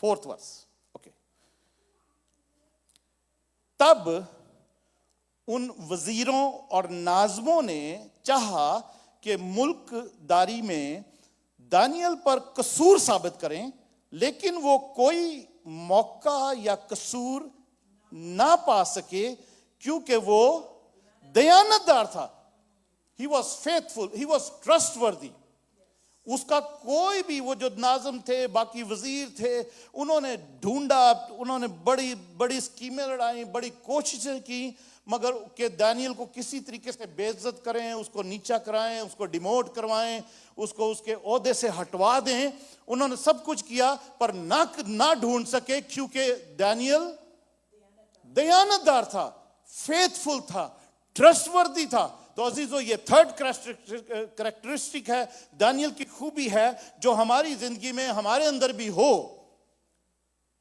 4th verse. ओके। तब उन वजीरों और नाज़मों ने चाहा कि मुल्कदारी में दानियल पर कसूर साबित करें, लेकिन वो कोई मौका या कसूर ना पा सके, क्योंकि वो दयानतदार था। He was faithful, he was trustworthy. उसका कोई भी, वो जो नाज़म थे, बाकी वजीर थे, उन्होंने ढूंढा, उन्होंने बड़ी बड़ी स्कीमें लड़ाई, बड़ी कोशिशें की, मगर कि दानियल को किसी तरीके से बेइज्जत करें, उसको नीचा कराएं, उसको डिमोट करवाएं, उसको उसके ओहदे से हटवा दें। उन्होंने सब कुछ किया पर ना ढूंढ सके, क्योंकि दानियल दयानतदार था, फेथफुल था, ट्रस्टवर्दी था। तो अजीजों, ये 3rd कैरेक्टरिस्टिक है, दानियल की खूबी है, जो हमारी जिंदगी में हमारे अंदर भी हो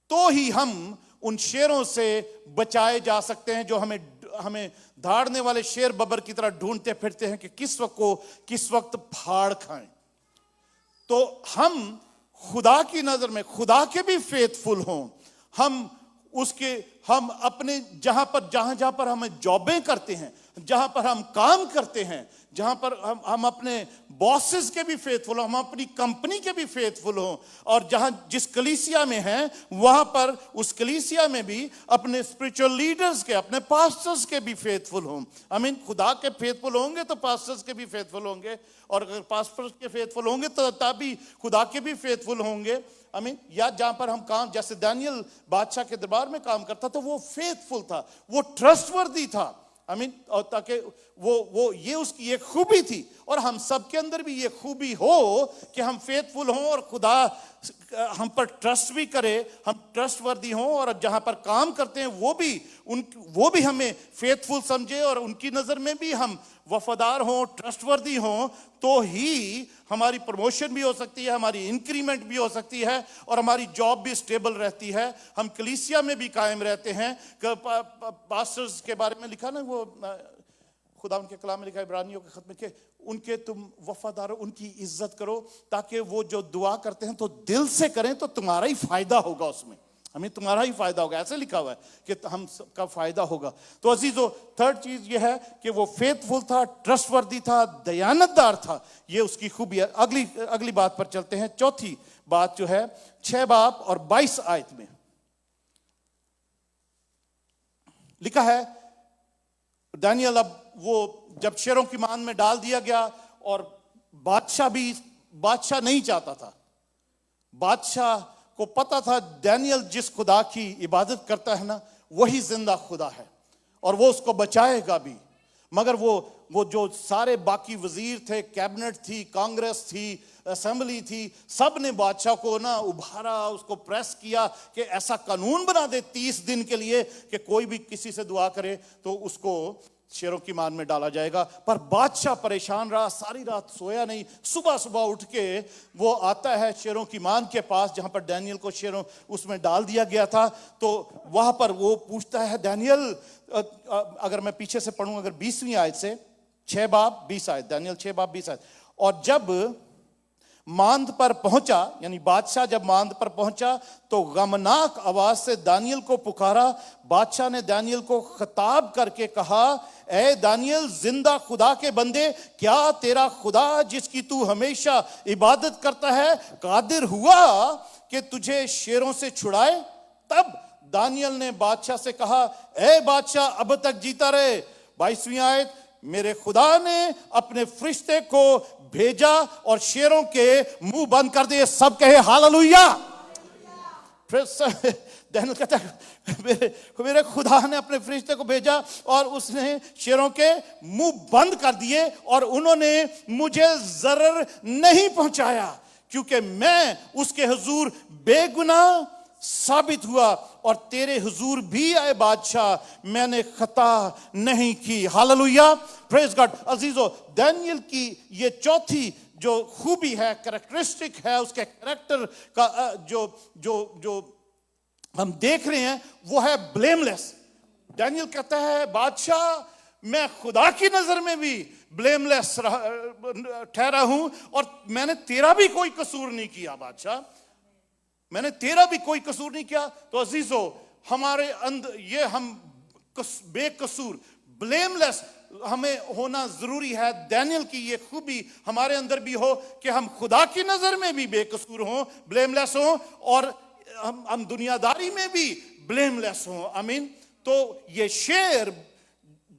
तो ही हम उन शेरों से बचाए जा सकते हैं, जो हमें धाड़ने वाले शेर बबर की तरह ढूंढते फिरते हैं कि किस वक्त फाड़ खाएं। तो हम खुदा की नजर में खुदा के भी फेथफुल हों। हम अपने जहां पर हम जॉबें करते हैं, जहां पर हम काम करते हैं, जहां पर हम अपने बॉसेस के भी फेथफुल हों, हम अपनी कंपनी के भी फेथफुल हों, और जिस कलीसिया में हैं वहां पर उस कलीसिया में भी अपने स्पिरिचुअल लीडर्स के, अपने पास्टर्स के भी फेथफुल हों। आई मीन, खुदा के फेथफुल होंगे तो पास्टर्स के भी फेथफुल होंगे, और अगर पास्टर्स के फेथफुल होंगे तो तभी खुदा के भी फेथफुल होंगे। आई मीन, या जहां पर हम काम, जैसे दानियल बादशाह के दरबार में काम करता था, वो फेथफुल था, वो ट्रस्टवर्दी था। आई मीन, और ताकि वो ये उसकी एक खूबी थी, और हम सब के अंदर भी ये खूबी हो कि हम फेथफुल हों और खुदा हम पर ट्रस्ट भी करे, हम ट्रस्टवर्दी हों, और जहां पर काम करते हैं वो भी हमें फेथफुल समझे, और उनकी नजर में भी हम वफादार हों, ट्रस्टवर्दी हों, तो ही हमारी प्रमोशन भी हो सकती है, हमारी इंक्रीमेंट भी हो सकती है, और हमारी जॉब भी स्टेबल रहती है, हम कलीसिया में भी कायम रहते हैं। पास्टर्स के बारे में लिखा ना, वो खुदा उनके कलाम में लिखा है इब्रानियों के खत में, कि उनके तुम वफादार हो, उनकी इज्जत करो, ताकि वो जो दुआ करते हैं तो दिल से करें, तो तुम्हारा ही फायदा होगा उसमें। हमें तुम्हारा ही फायदा होगा, ऐसे लिखा हुआ है कि हम सबका फायदा होगा। तो अजीजों, 3rd चीज ये है कि वो फेथफुल था, ट्रस्टवर्दी था, दयानतदार था। ये उसकी खूबी है। अगली बात पर चलते हैं। 4थी बात जो है 6 बाब और 22 आयत में लिखा है, दानियल अब वो जब शेरों की मान में डाल दिया गया, और बादशाह नहीं चाहता था, बादशाह को पता था दानियल जिस खुदा की इबादत करता है ना, वही जिंदा खुदा है, और वो उसको बचाएगा भी। मगर वो जो सारे बाकी वजीर थे, कैबिनेट थी, कांग्रेस थी, असेंबली थी, सब ने बादशाह को ना उभारा, उसको प्रेस किया कि ऐसा कानून बना दे 30 दिन के लिए कि कोई भी किसी से दुआ करे तो उसको शेरों की मान में डाला जाएगा। पर बादशाह परेशान रहा, सारी रात सोया नहीं। सुबह सुबह उठ के वो आता है शेरों की मान के पास जहां पर डैनियल को शेरों उसमें डाल दिया गया था। तो वहां पर वो पूछता है डैनियल, अगर मैं पीछे से पढ़ूं, अगर 20वीं आयत से 6 बाब 20 आयत, डैनियल 6 बाब 20 आयत। और जब मांद पर पहुंचा, यानी बादशाह जब मांद पर पहुंचा तो गमनाक आवाज से दानियल को पुकारा। बादशाह ने दानियल को खिताब करके कहा, ए दानियल, जिंदा खुदा के बंदे, क्या तेरा खुदा जिसकी तू हमेशा इबादत करता है कादिर हुआ कि तुझे शेरों से छुड़ाए? तब दानियल ने बादशाह से कहा, ए बादशाह, अब तक जीता रहे। 22वीं आयत, मेरे खुदा ने अपने फरिश्ते को भेजा और शेरों के मुंह बंद कर दिए। सब कहे हालेलुया। फिर दानियल कहता है, मेरे खुदा ने अपने फरिश्ते को भेजा और उसने शेरों के मुंह बंद कर दिए और उन्होंने मुझे जरर नहीं पहुंचाया, क्योंकि मैं उसके हुजूर बेगुनाह साबित हुआ और तेरे हुजूर भी आए बादशाह, मैंने खता नहीं की। Hallelujah, praise God. अजीजों, दानियल की ये चौथी जो खूबी है, कैरेक्टरिस्टिक है उसके कैरेक्टर का, जो हम देख रहे हैं वो है ब्लेमलेस। दानियल कहता है, बादशाह, मैं खुदा की नजर में भी ब्लेमलेस ठहरा हूं और मैंने तेरा भी कोई कसूर नहीं किया बादशाह, मैंने तेरा भी कोई कसूर नहीं किया। तो अजीजों, हमारे अंदर ये हम बेकसूर, ब्लेमलेस हमें होना जरूरी है। दानियल की ये खूबी हमारे अंदर भी हो कि हम खुदा की नजर में भी बेकसूर हों, ब्लेमलेस हों, और हम दुनियादारी में भी ब्लेमलेस हों। आमीन। तो ये शेर,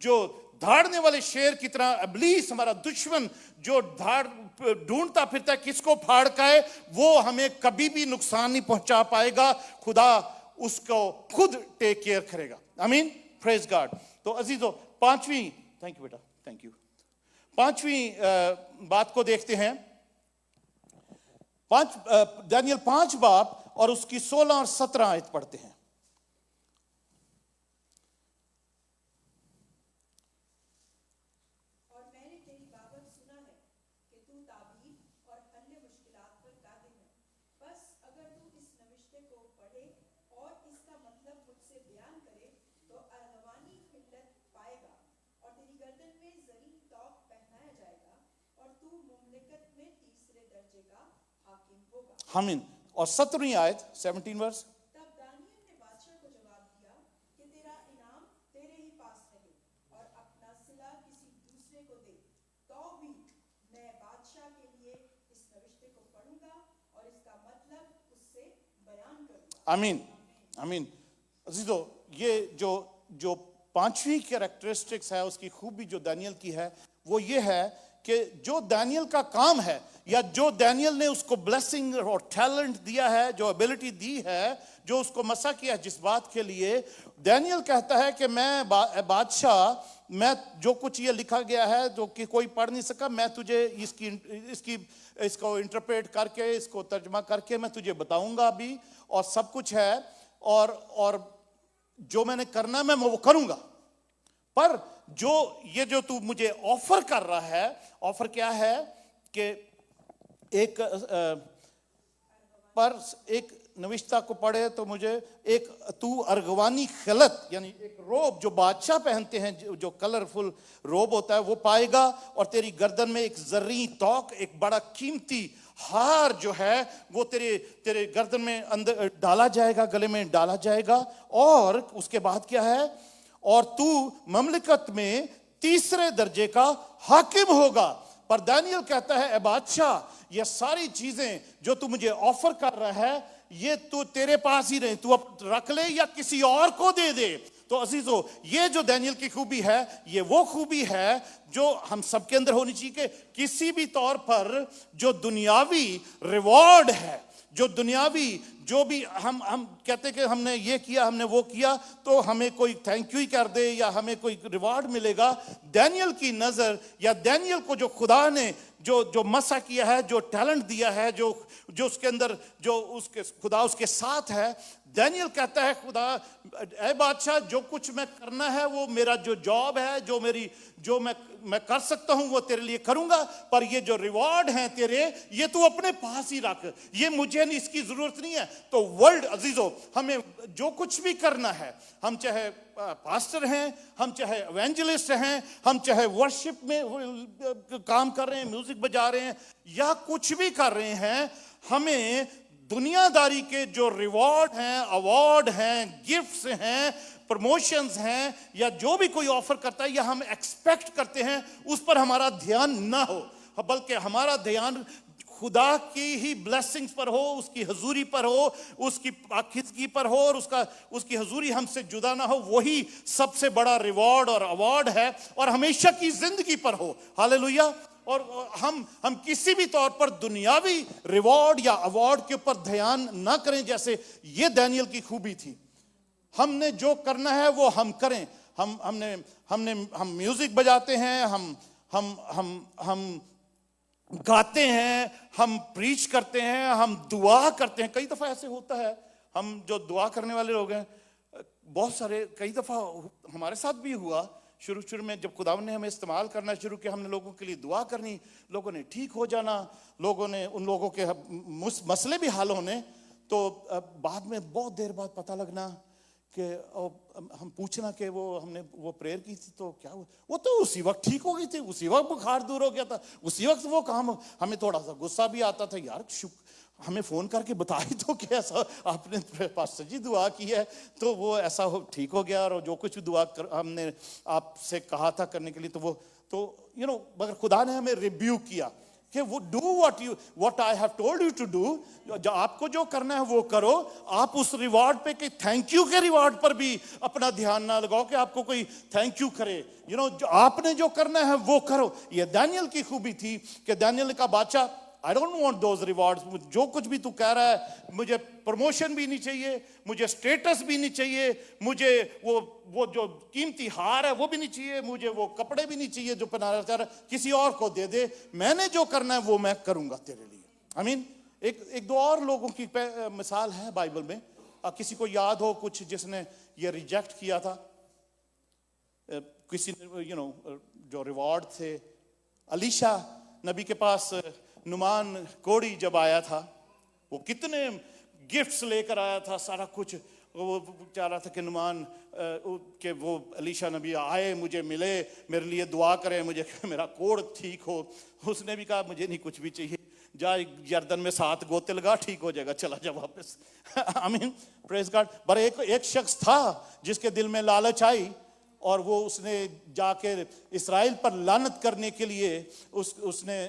जो धाड़ने वाले शेर की तरह, इब्लीस हमारा दुश्मन जो धाड़ ढूंढता फिरता है किसको फाड़ खाए, वो हमें कभी भी नुकसान नहीं पहुंचा पाएगा। खुदा उसको खुद टेक केयर करेगा। आमीन, प्रेज गॉड। तो अजीजों, पांचवी, थैंक यू बेटा, थैंक यू। पांचवी बात को देखते हैं। दानियल 5 बाब और उसकी 16 और 17 आयत पढ़ते हैं। आमीन। और 17वीं आयत, 17 वर्स। तब दानियल ने बादशाह को जवाब दिया कि तेरा इनाम तेरे ही पास रहे और अपना सिला किसी दूसरे को दे, तो भी मैं बादशाह के लिए इस नविश्ते को पढ़ूंगा और इसका मतलब उससे बयान करूंगा। आमीन, आमीन। अजीजों, ये जो पांचवी कैरेक्टरिस्टिक्स है, उसकी खूबी जो दानियल की है, वो ये है कि जो दानियल का काम है, या जो दानियल ने उसको ब्लेसिंग और टैलेंट दिया है, जो एबिलिटी दी है, जो उसको मसा किया जिस बात के लिए, दानियल कहता है कि मैं बादशाह, मैं जो कुछ ये लिखा गया है जो कि कोई पढ़ नहीं सका, मैं तुझे इसको इंटरप्रेट करके, इसको तर्जमा करके मैं तुझे बताऊंगा भी, और सब कुछ है, और जो मैंने करना मैं वो करूंगा। पर जो तू मुझे ऑफर कर रहा है, ऑफर क्या है कि एक नविश्ता को पढ़े तो मुझे एक तू अर्गवानी खलत, यानी एक रोब जो बादशाह पहनते हैं, जो कलरफुल रोब होता है, वो पाएगा, और तेरी गर्दन में एक जर्री तौक, एक बड़ा कीमती हार जो है वो तेरे गर्दन में अंदर डाला जाएगा, गले में डाला जाएगा। और उसके बाद क्या है, और तू ममलिकत में तीसरे दर्जे का हाकिम होगा। पर दानियल कहता है, ए बादशाह, ये सारी चीजें जो तू मुझे ऑफर कर रहा है, ये तू तेरे पास ही रहे, तू अब रख ले या किसी और को दे दे। तो अजीजों, ये जो दानियल की खूबी है, ये वो खूबी है जो हम सबके अंदर होनी चाहिए कि किसी भी तौर पर जो दुनियावी रिवॉर्ड है, जो दुनियावी جو بھی ہم کہتے ہیں کہ ہم نے یہ کیا ہم نے وہ کیا تو ہمیں کوئی تھینک یو ہی کر دے یا ہمیں کوئی ریوارڈ ملے گا. دانیل کی نظر یا دانیل کو جو خدا نے جو مسا کیا ہے, جو ٹیلنٹ دیا ہے, جو اس کے اندر جو اس کے خدا اس کے ساتھ ہے, دانیل کہتا ہے خدا اے بادشاہ جو کچھ میں کرنا ہے وہ میرا جو جاب ہے جو میں کر سکتا ہوں وہ تیرے لیے کروں گا, پر یہ جو ریوارڈ ہیں تیرے یہ تو اپنے پاس ہی رکھ, یہ مجھے اس کی ضرورت نہیں ہے. تو ورلڈ عزیزو ہمیں جو کچھ بھی کرنا ہے, ہم چاہے پاسٹر ہیں, ہم چاہے ایونجلسٹ ہیں, ہم چاہے ورشپ میں کام کر رہے ہیں, میوزک بجا رہے ہیں یا کچھ بھی کر رہے ہیں, ہمیں دنیا داری کے جو ریوارڈ ہیں, ایوارڈ ہیں, گفٹس ہیں, پروموشنز ہیں یا جو بھی کوئی آفر کرتا ہے یا ہم ایکسپیکٹ کرتے ہیں اس پر ہمارا دھیان نہ ہو, بلکہ ہمارا دھیان خدا کی ہی بلیسنگز پر ہو, اس کی حضوری پر ہو, اس کی پاکیزگی پر ہو اور اس کی حضوری ہم سے جدا نہ ہو. وہی سب سے بڑا ریوارڈ اور ایوارڈ ہے اور ہمیشہ کی زندگی پر ہو. ہاللیلویا. اور ہم کسی بھی طور پر دنیاوی ریوارڈ یا ایوارڈ کے اوپر دھیان نہ کریں, جیسے یہ دانیل کی خوبی تھی. ہم نے جو کرنا ہے وہ ہم کریں. ہم میوزک بجاتے ہیں, ہم گاتے ہیں, ہم پریچ کرتے ہیں, ہم دعا کرتے ہیں. کئی دفعہ ایسے ہوتا ہے, ہم جو دعا کرنے والے لوگ ہیں بہت سارے, کئی دفعہ ہمارے ساتھ بھی ہوا شروع میں جب خداوند نے ہمیں استعمال کرنا شروع کیا, ہم نے لوگوں کے لیے دعا کرنی, لوگوں نے ٹھیک ہو جانا, لوگوں نے ان لوگوں کے مسئلے بھی حل ہونے, تو بعد میں بہت دیر بعد پتہ لگنا کہ ہم پوچھنا کہ ہم نے وہ پریئر کی تھی تو کیا ہوا, وہ تو اسی وقت ٹھیک ہو گئی تھی, اسی وقت بخار دور ہو گیا تھا, اسی وقت وہ کام. ہمیں تھوڑا سا غصہ بھی آتا تھا, یار ہمیں فون کر کے بتائی تو کہ ایسا آپ نے پاسٹر جی دعا کی ہے تو وہ ایسا ٹھیک ہو گیا, اور جو کچھ دعا ہم نے آپ سے کہا تھا کرنے کے لیے تو وہ مگر خدا نے ہمیں ریبیوک کیا کہ وہ do what I have told you to do. جو آپ کو جو کرنا ہے وہ کرو. آپ اس ریوارڈ پہ کہ تھینک یو کے ریوارڈ پر بھی اپنا دھیان نہ لگاؤ کہ آپ کو کوئی تھینک یو کرے. جو آپ نے جو کرنا ہے وہ کرو. یہ دانیل کی خوبی تھی کہ دانیل نے کہا بادشاہ I don't want those rewards. جو کچھ بھی تو کہہ رہا ہے, مجھے پروموشن بھی نہیں چاہیے, مجھے سٹیٹس بھی نہیں چاہیے, مجھے وہ جو قیمتی ہار ہے وہ بھی نہیں چاہیے, مجھے وہ کپڑے بھی نہیں چاہیے جو پہنانا چاہ رہا ہے, کسی اور کو دے دے, میں نے جو کرنا ہے وہ میں کروں گا تیرے لیے. آمین. ایک دو اور لوگوں کی مثال ہے بائبل میں, کسی کو یاد ہو کچھ جس نے یہ ریجیکٹ کیا تھا, کسی جو ریوارڈ تھے. الیشا نبی کے پاس نعمان کوڑی جب آیا تھا, وہ کتنے گفٹس لے کر آیا تھا, سارا کچھ وہ چاہ رہا تھا کہ نعمان کہ وہ الیشا نبی آئے, مجھے ملے, میرے لیے دعا کرے, مجھے میرا کوڑ ٹھیک ہو. اس نے بھی کہا مجھے نہیں کچھ بھی چاہیے, جا یردن میں 7 گوتے لگا, ٹھیک ہو جائے گا, چلا جا واپس. آمین, پریز گاڈ. پر ایک شخص تھا جس کے دل میں لالچ آئی اور وہ اس نے جا کے اسرائیل پر لعنت کرنے کے لیے اس نے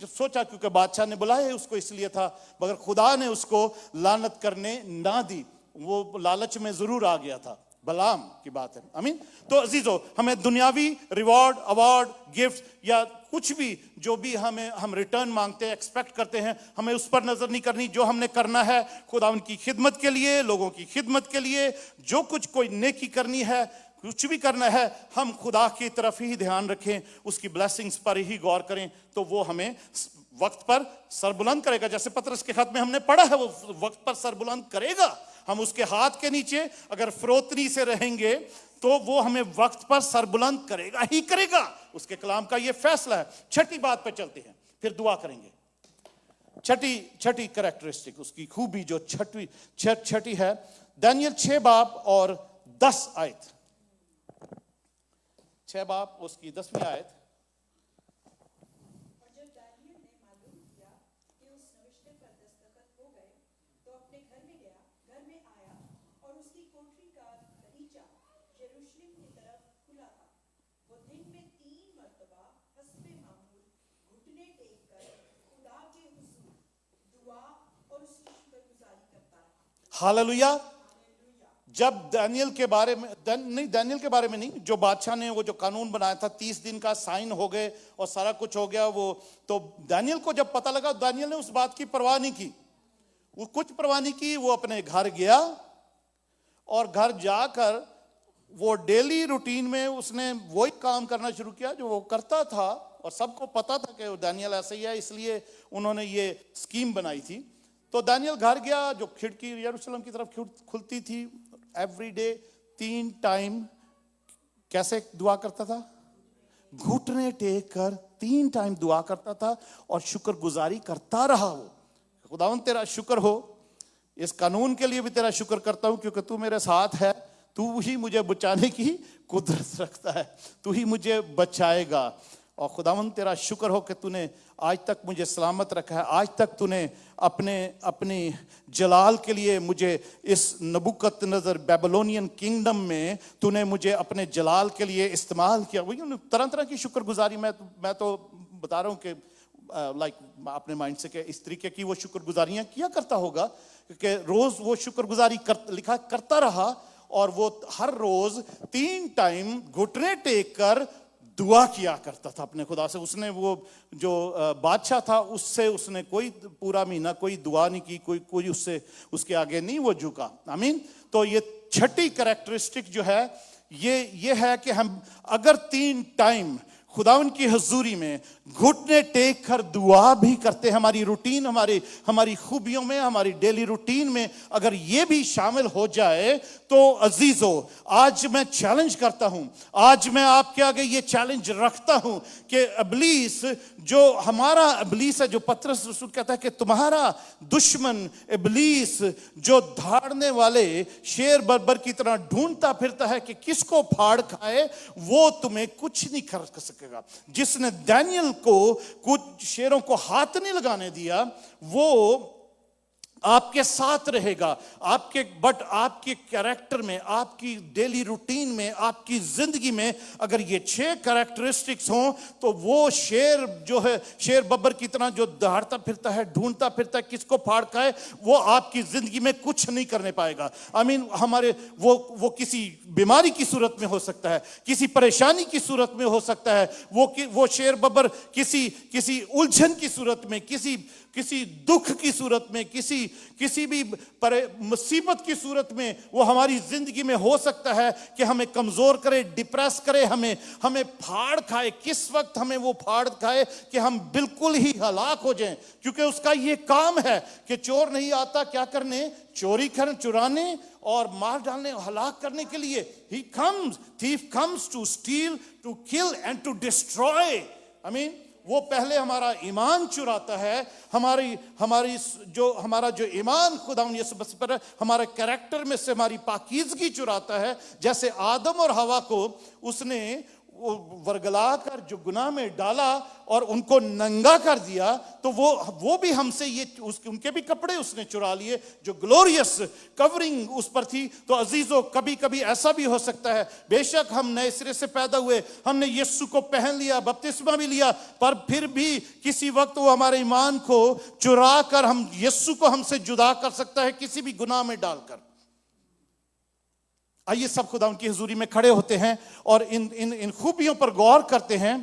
سوچا, کیونکہ بادشاہ نے بلایا اس کو اس لیے تھا, مگر خدا نے اس کو لعنت کرنے نہ دی. وہ لالچ میں ضرور آ گیا تھا, بلام کی بات ہے. آمین. تو عزیزو ہمیں دنیاوی ریوارڈ, ایوارڈ, گفٹ یا کچھ بھی جو بھی ہم ریٹرن مانگتے ہیں, ایکسپیکٹ کرتے ہیں, ہمیں اس پر نظر نہیں کرنی. جو ہم نے کرنا ہے خدا ان کی خدمت کے لیے, لوگوں کی خدمت کے لیے, جو کچھ کوئی نیکی کرنی ہے, کچھ بھی کرنا ہے, ہم خدا کی طرف ہی دھیان رکھیں, اس کی بلیسنگز پر ہی غور کریں, تو وہ ہمیں وقت پر سربلند کرے گا. جیسے پطرس کے خط میں ہم نے پڑھا ہے, وہ وقت پر سربلند کرے گا. ہم اس کے ہاتھ کے نیچے اگر فروتنی سے رہیں گے تو وہ ہمیں وقت پر سربلند کرے گا ہی کرے گا. اس کے کلام کا یہ فیصلہ ہے. چھٹی بات پہ چلتے ہیں, پھر دعا کریں گے. چھٹی کریکٹرسٹک, اس کی خوبی جو چھٹی ہے, دانیل 6 باب اور 10 آیت. 6 باب اس کی 10ویں آیت. اور جب دانیل نے معلوم کیا کہ اس نوشتے پر دستخط ہو گئے تو اپنے گھر میں گیا, گھر میں آیا اور اس کی کوٹری کا دریچہ یروشلم کی طرف کھلا تھا. وہ دن میں 3 مرتبہ حسب معمول گھٹنے ٹیک کر خدا کے حضور دعا اور اس کی شکر گزاری کرتا رہا. ہاللویا. جب دانیل کے بارے میں نہیں, جو بادشاہ نے وہ جو قانون بنایا تھا 30 دن کا, سائن ہو گئے اور سارا کچھ ہو گیا, وہ تو دانیل کو جب پتہ لگا, دانیل نے اس بات کی پرواہ نہیں کی. वो कुछ परवाह नहीं की, वो अपने घर गया और घर जाकर वो डेली रूटीन में उसने वही काम करना शुरू किया जो वो करता था, और सबको पता था कि दानियल ऐसे ही है, इसलिए उन्होंने ये स्कीम बनाई थी। तो दानियल घर गया, जो खिड़की यरूशलेम की तरफ खुलती थी, एवरी डे 3 टाइम कैसे दुआ करता था? घुटने टेक कर 3 टाइम दुआ करता था और शुक्रगुजारी करता रहा। वो खुदावंद तेरा शुक्र हो, इस कानून के लिए भी तेरा शुक्र करता हूं क्योंकि तू मेरे साथ है, तू ही मुझे बचाने की कुदरत रखता है, तू ही मुझे बचाएगा। और खुदावंद तेरा शुक्र हो कि तूने आज तक मुझे सलामत रखा है, आज तक तूने अपनी जलाल के लिए मुझे इस नबूकदनेस्सर बेबीलोनियन किंगडम में तूने मुझे अपने जलाल के लिए इस्तेमाल किया। वही तरह तरह की शुक्रगुजारी मैं तो बता रहा हूँ कि लाइक अपने माइंड से कि इस तरीके की वो शुक्रगुजारियां किया करता होगा कि रोज वो शुक्रगुजारी लिखा करता रहा, और वो हर रोज 3 टाइम घुटने टेक कर दुआ किया करता था अपने खुदा से। उसने वो जो बादशाह था उससे उसने कोई पूरा महीना कोई दुआ नहीं की, कोई उससे उसके आगे नहीं वो झुका। आमीन। तो ये छठी कैरेक्टरिस्टिक जो है ये है कि हम अगर 3 टाइम खुदावन की हजूरी में घुटने टेक कर दुआ भी करते हैं, हमारी रूटीन हमारी खूबियों में, हमारी डेली रूटीन में अगर ये भी शामिल हो जाए तो अजीजों, आज मैं चैलेंज करता हूं, आज मैं आपके आगे ये चैलेंज रखता हूं कि इब्लीस जो हमारा इब्लीस है, जो पतरस रसूल कहता है कि तुम्हारा दुश्मन इब्लीस जो धाड़ने वाले शेर बरबर की तरह ढूंढता फिरता है कि किसको फाड़ खाए, वो तुम्हें कुछ नहीं कर सकेगा। जिसने दानियल को कुछ शेरों को हाथ नहीं लगाने दिया, वो आपके साथ रहेगा, आपके कैरेक्टर में, आपकी डेली रूटीन में, आपकी जिंदगी में अगर ये 6 कैरेक्टरिस्टिक्स हों तो वो शेर जो है, शेर बब्बर की तरह जो दहाड़ता फिरता है, ढूंढता फिरता है किसको फाड़ खाए, वो आपकी जिंदगी में कुछ नहीं करने पाएगा। हमारे वो किसी बीमारी की सूरत में हो सकता है, किसी परेशानी की सूरत में हो सकता है, वो शेर बब्बर किसी उलझन की सूरत में, किसी दुख की सूरत में, किसी भी मुसीबत की सूरत में वो हमारी जिंदगी में हो सकता है कि हमें कमजोर करे, डिप्रेस करे, हमें फाड़ खाए। किस वक्त हमें वो फाड़ खाए कि हम बिल्कुल ही हलाक हो जाएं, क्योंकि उसका ये काम है कि चोर नहीं आता क्या करने, चोरी करने, चुराने और मार डालने, हलाक करने के लिए। thief comes to steal, to kill and to destroy। वो पहले हमारा ईमान चुराता है, हमारा जो ईमान खुदावंद यीशु मसीह पर है, हमारे कैरेक्टर में से हमारी पाकीज़गी चुराता है। जैसे आदम और हवा को उसने वर्गला कर जो गुनाह में डाला और उनको नंगा कर दिया, तो वो भी हमसे उनके भी कपड़े उसने चुरा लिए जो ग्लोरियस कवरिंग उस पर थी। तो अजीजों, कभी कभी ऐसा भी हो सकता है, बेशक हम नए सिरे से पैदा हुए, हमने यीशु को पहन लिया, बपतिस्मा भी लिया, पर फिर भी किसी वक्त वो हमारे ईमान को चुरा कर हम यीशु को हमसे जुदा कर सकता है किसी भी गुनाह में डालकर। आइए सब खुदा उनकी हुजूरी में खड़े होते हैं और इन खूबियों पर गौर करते हैं,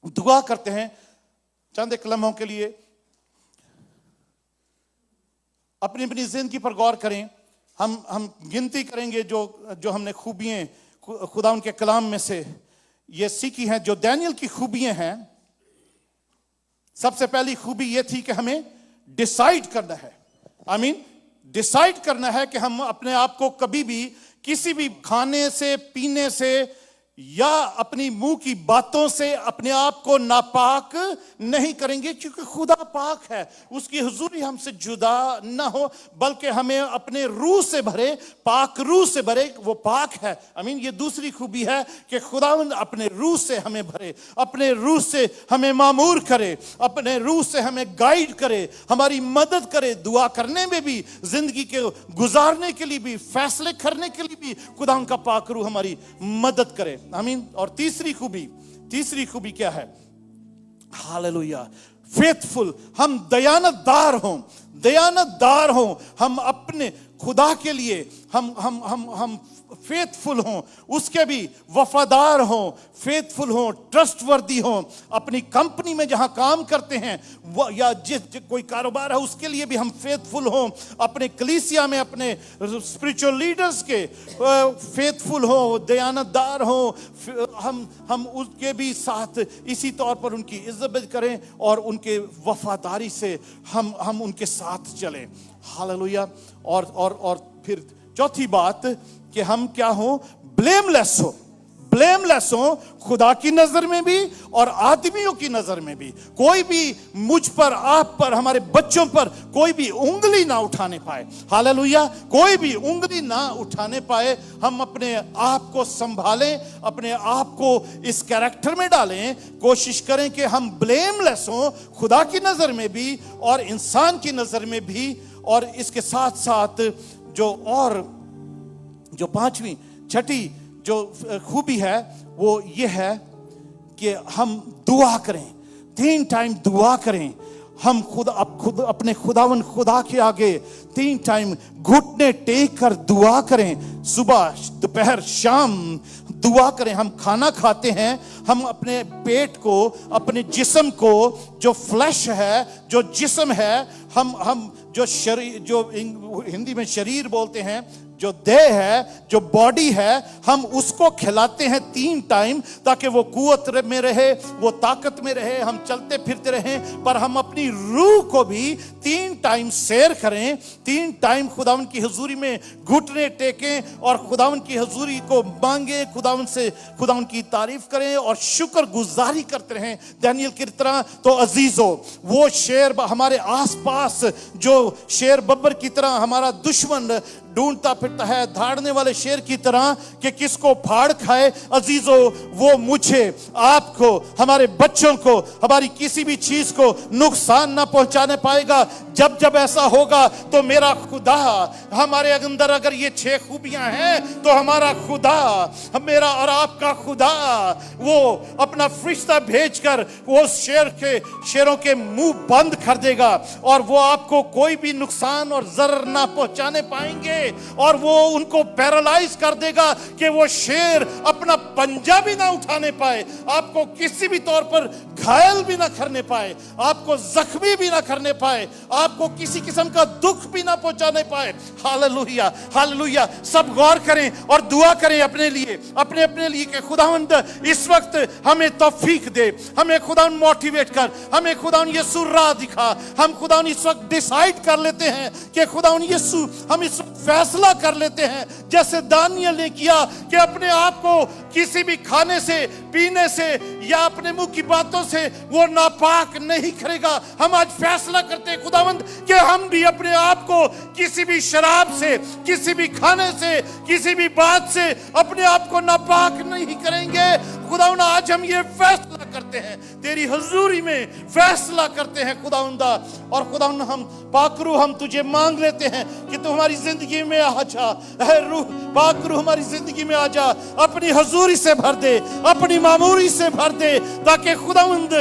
दुआ करते हैं। चंद एक लम्हों के लिए अपनी जिंदगी पर गौर करें। हम गिनती करेंगे जो हमने खूबियां खुदा उनके कलाम में से ये सीखी हैं, जो दानियल की खूबियां हैं। सबसे पहली खूबी ये थी कि हमें डिसाइड करना है। डिसाइड करना है कि हम अपने आप को कभी भी किसी भी खाने से, पीने से या अपनी मुंह की बातों से अपने आप को नापाक नहीं करेंगे, क्योंकि खुदा पाक है, उसकी हुजूरी हमसे जुदा ना हो, बल्कि हमें अपने रूह से भरे, पाक रूह से भरे, वो पाक है। ये दूसरी खूबी है कि खुदावंद अपने रूह से हमें भरे, अपने रूह से हमें मामूर करे, अपने रूह से हमें गाइड करे, हमारी मदद करे, दुआ करने में भी, जिंदगी के गुजारने के लिए भी, फैसले करने के लिए भी खुदा का पाक रूह हमारी मदद करे। और तीसरी खूबी क्या है? Hallelujah, faithful. हम दयानतदार हों, हम अपने खुदा के लिए हम फेथफुल हों, उसके भी वफादार हों, फेथफुल हों, ट्रस्टवर्दी हों। अपनी कंपनी में जहां काम करते हैं या कोई कारोबार है उसके लिए भी हम फेथफुल हों। अपने कलीसिया में अपने स्पिरिचुअल लीडर्स के फेथफुल हों, दयानतदार हों। हम उसके भी साथ इसी तौर पर उनकी इज्जत करें और उनके वफादारी से हम उनके साथ चलें। हालेलुया। और फिर चौथी बात कि हम क्या हो, ब्लेमलेस हो। ब्लेमलेस हो खुदा की नजर में भी और आदमियों की नजर में भी। कोई भी मुझ पर, आप पर, हमारे बच्चों पर कोई भी उंगली ना उठाने पाए। हालेलुया। कोई भी उंगली ना उठाने पाए। हम अपने आप को संभालें, अपने आप को इस कैरेक्टर में डालें। कोशिश करें कि हम ब्लेमलेस हों खुदा की नजर में भी और इंसान की नजर में भी। और इसके साथ साथ जो पांचवी छठी जो खूबी है वो ये है कि हम दुआ करें, 3 टाइम दुआ करें। हम खुद अपने खुदा के आगे 3 टाइम घुटने टेक कर दुआ करें। सुबह, दोपहर, शाम दुआ करें। हम खाना खाते हैं, हम अपने पेट को, अपने जिस्म को, जो फ्लैश है, जो जिस्म है, हम जो शरीर, जो हिंदी में शरीर बोलते हैं, जो देह है, जो बॉडी है, हम उसको खिलाते हैं 3 टाइम ताकि वो कुव्वत में रहे, वो ताकत में रहे, हम चलते फिरते रहें। पर हम अपनी रूह को भी 3 टाइम सैर करें, 3 टाइम खुदावन की हुजूरी में घुटने टेकें और खुदावन की हुजूरी को मांगे, खुदावन की तारीफ करें और शुक्र गुजारी करते रहें दानियल की तरह। तो अजीजों, वो शेर हमारे आसपास जो शेर बब्बर की तरह हमारा दुश्मन ढूंढता फिरता है, धाड़ने वाले शेर की तरह कि किसको फाड़ खाए, अजीजों वो मुझे, आपको, हमारे बच्चों को, हमारी किसी भी चीज को नुकसान ना पहुंचाने पाएगा। जब ऐसा होगा तो मेरा खुदा, हमारे अंदर अगर ये 6 खूबियां हैं तो हमारा खुदा, मेरा और आपका खुदा, वो अपना फरिश्ता भेजकर वो शेरों के मुंह बंद कर देगा और वो आपको कोई भी नुकसान और जर्र ना पहुंचाने पाएंगे। और वो उनको पैरालाइज कर देगा कि वो शेर अपना पंजा भी ना उठाने पाए, आपको किसी भी तौर पर घायल भी ना करने पाए, आपको जख्मी भी ना करने पाए, आपको किसी किस्म का दुख भी ना पहुंचाने पाए। Hallelujah, hallelujah. सब गौर करें और दुआ करें अपने लिए कि खुदावंद इस वक्त हमें तौफीक दे, हमें खुदावंद मोटिवेट कर, हमें खुदावंद यीशु राह दिखा। हम खुदावंद इस वक्त डिसाइड कर लेते हैं कि खुदावंद यीशु, हम इस वक्त फैसला कर लेते हैं जैसे दानियल ने किया कि अपने आप को किसी भी खाने से, पीने से या अपने मुंह की बातों से वो नापाक नहीं करेगा। हम आज फैसला करते हैं खुदावंद कि हम भी अपने आप को किसी भी शराब से, किसी भी खाने से, किसी भी बात से अपने आप को नापाक नहीं करेंगे। खुदावंद आज हम ये फैसला करते हैं, तेरी हुजूरी में फैसला करते हैं खुदावंदा। और खुदावंद हम पाकरू, हम तुझे मांग लेते हैं कि तू हमारी जिंदगी में आ जा। ऐ रूह पाकरू हमारी जिंदगी में आ जा, अपनी हुजूरी से भर दे, अपनी मामूरी से भर दे, ताकि खुदावंद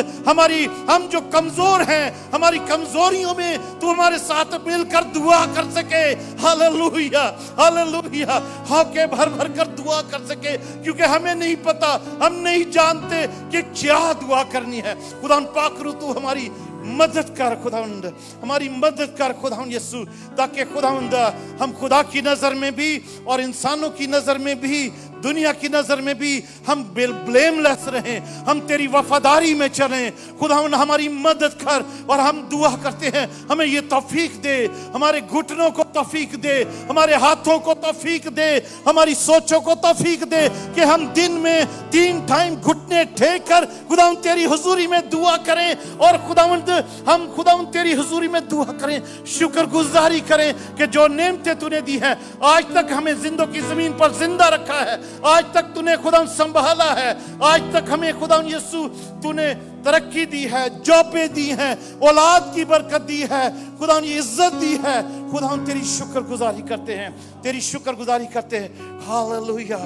हम जो कमजोर हैं, हमारी कमजोरियों में तू हमारे साथ मिलकर दुआ कर सके। Hallelujah, hallelujah. हाके भर भर कर दुआ कर सके, क्योंकि हमें नहीं पता, हम नहीं जानते कि क्या दुआ करनी है। खुदावंद पाकरू तू हमारी मदद कर खुदावंद, हमारी मदद कर खुदावंद यीशु, ताकि खुदावंद हम खुदा की नजर में भी और इंसानों की नजर में भी, दुनिया की नजर में भी हम ब्लेमलेस रहें, हम तेरी वफादारी में चलें। खुदावंद हमारी मदद कर। और हम दुआ करते हैं, हमें ये तौफीक दे, हमारे घुटनों को तौफीक दे, हमारे हाथों को तौफीक दे, हमारी सोचों को तौफीक दे कि हम दिन में 3 टाइम घुटने टेक कर खुदावंद तेरी हुजूरी में दुआ करें। और खुदावंद हम खुदावंद तेरी हुजूरी में दुआ करें, शुक्र गुजारी करें कि जो नेमतें तूने दी हैं, आज तक हमें जिंदों की जमीन पर जिंदा रखा है, आज तक तूने खुदावंद संभाला है, आज तक हमें खुदावंद यीशु तूने तरक्की दी है, जॉबें दी हैं, औलाद की बरकत दी है, खुदा ये इज्जत दी है। खुदा हम तेरी शुक्रगुजारी करते हैं, तेरी शुक्रगुजारी करते हैं। Hallelujah,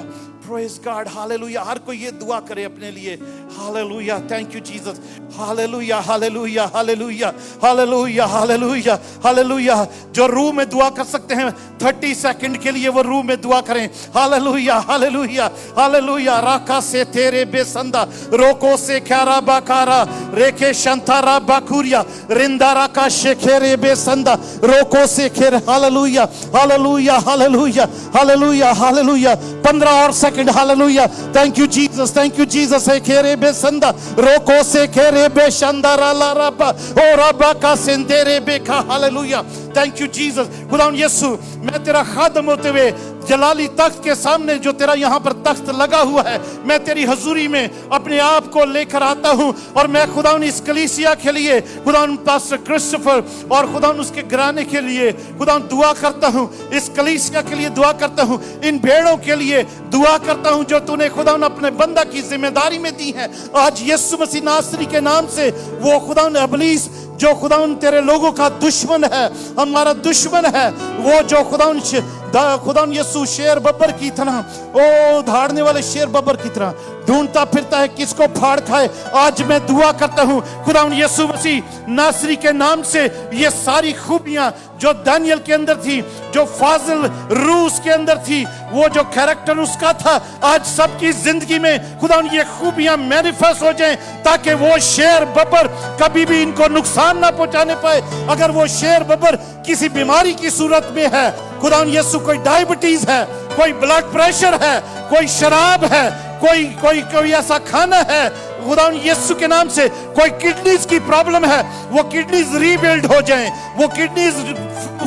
praise God, hallelujah. हर कोई ये दुआ करे अपने लिए। Hallelujah, thank you Jesus. Hallelujah, hallelujah, hallelujah, hallelujah, hallelujah, hallelujah. जो रूह में दुआ कर सकते हैं 30 सेकंड के लिए वो रूह में दुआ करें। Hallelujah, hallelujah, hallelujah. राका से तेरे बेसंदा, रोको से ख्यारा बाकारा, रेखे शंतारा बाकुरिया, रिंदारा का शेखेरे बेसंदा, रोको से Kher. Hallelujah, hallelujah, hallelujah, hallelujah, hallelujah. 15 और second. Hallelujah, thank you Jesus, thank you Jesus. है खेरे बेसंदा, रोको से खेरे बेशंदा ला रबा ओ रबा का सिंदेरे बेखा। Hallelujah, thank you Jesus. खुदा यीशु, मैं तेरा खादम होते हुए जलाली तख्त के सामने जो तेरा यहाँ पर तख्त लगा हुआ है, मैं तेरी हजूरी में अपने आप को लेकर आता हूँ। और मैं खुदा इस कलीसिया के लिए, खुदा पास्टर क्रिस्टोफर और खुदा उसके घराने के लिए खुदा दुआ करता हूँ। इस कलीसिया के लिए दुआ करता हूँ, इन भेड़ों के लिए दुआ करता हूँ जो तूने खुदा अपने बंदा की जिम्मेदारी में दी है। आज यीशु मसीह नासरी के नाम से वो खुदा इब्लीस जो खुदा तेरे लोगों का दुश्मन है, हमारा दुश्मन है, वो जो खुदा यीशु शेर बब्बर की तरह, ओ धाड़ने वाले शेर बब्बर की तरह ढूंढता फिरता है किसको फाड़ खाए। आज मैं दुआ करता हूँ खुदा यीशु मसीह नासरी के नाम से, ये सारी खूबियां जो दानियल के अंदर थी, जो फाजिल रूस के अंदर थी, वो जो कैरेक्टर उसका था, आज सबकी जिंदगी में खुदा ये खूबियां मैनिफेस्ट हो जाएं, ताकि वो शेर बब्बर कभी भी इनको नुकसान ना पहुंचाने पाए। अगर वो शेर बब्बर किसी बीमारी की सूरत में है, खुदा यीशु कोई डायबिटीज है, कोई ब्लड प्रेशर है, कोई शराब है, कोई ऐसा खाना है, खुदा यीशु के नाम से कोई किडनीज की प्रॉब्लम है, वो किडनीज रीबिल्ड हो जाएं, वो किडनीज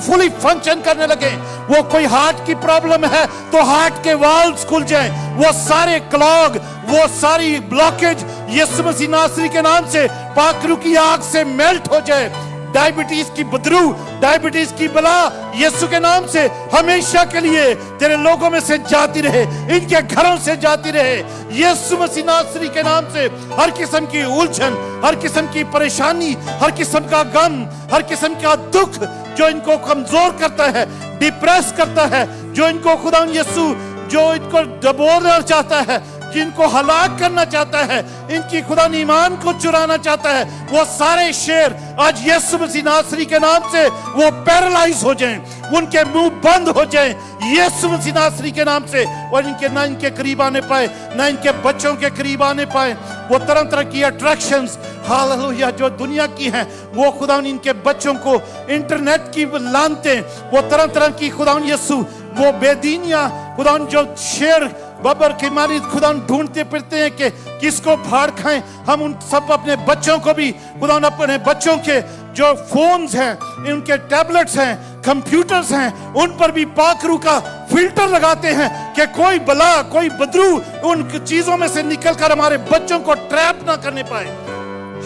फुली फंक्शन करने लगे। वो कोई हार्ट की प्रॉब्लम है तो हार्ट के वाल्व्स खुल जाएं, वो सारे क्लॉग, वो सारी ब्लॉकेज यीशु मसीह नासरी के नाम से पाखरू की आग से मेल्ट हो जाए। डायबिटीज की बदरू, डायबिटीज की बला यीशु के नाम से हमेशा के लिए तेरे लोगों में से जाती रहे, इनके घरों से जाती रहे। यीशु मसीह नासरी के नाम से हर किस्म की उलझन, हर किस्म की परेशानी, हर किस्म का गम, हर किस्म का दुख जो इनको कमजोर करता है, डिप्रेस करता है, जो इनको खुदा यीशु जो इनको दबोचना चाहता है, जिनको हलाक करना चाहता है, इनकी खुदा ईमान को चुराना चाहता है, वो सारे शेर आज यीशु मसीह नासरी के नाम से वो पैरालाइज हो जाएं, उनके मुंह बंद हो जाएं यीशु मसीह नासरी के नाम से। और इनके ना इनके करीब आने पाए, ना इनके बच्चों के करीब आने पाए। वो तरह तरह की अट्रैक्शंस, हालेलुया, जो दुनिया की हैं, वो खुदा इनके बच्चों को इंटरनेट की लानते, वो तरह तरह की खुदा यीशु वो बेदीनियां खुदा जो शेर बब्बर की मारी खुदा ढूंढते फिरते हैं कि किसको फाड़ खाएं। हम उन सब अपने बच्चों को भी खुदा अपने बच्चों के जो फोन्स हैं, उनके टैबलेट्स हैं, कंप्यूटर्स हैं, उन पर भी पाखरू का फिल्टर लगाते हैं कि कोई बला, कोई बदरू उन चीजों में से निकलकर हमारे बच्चों को ट्रैप ना करने पाए।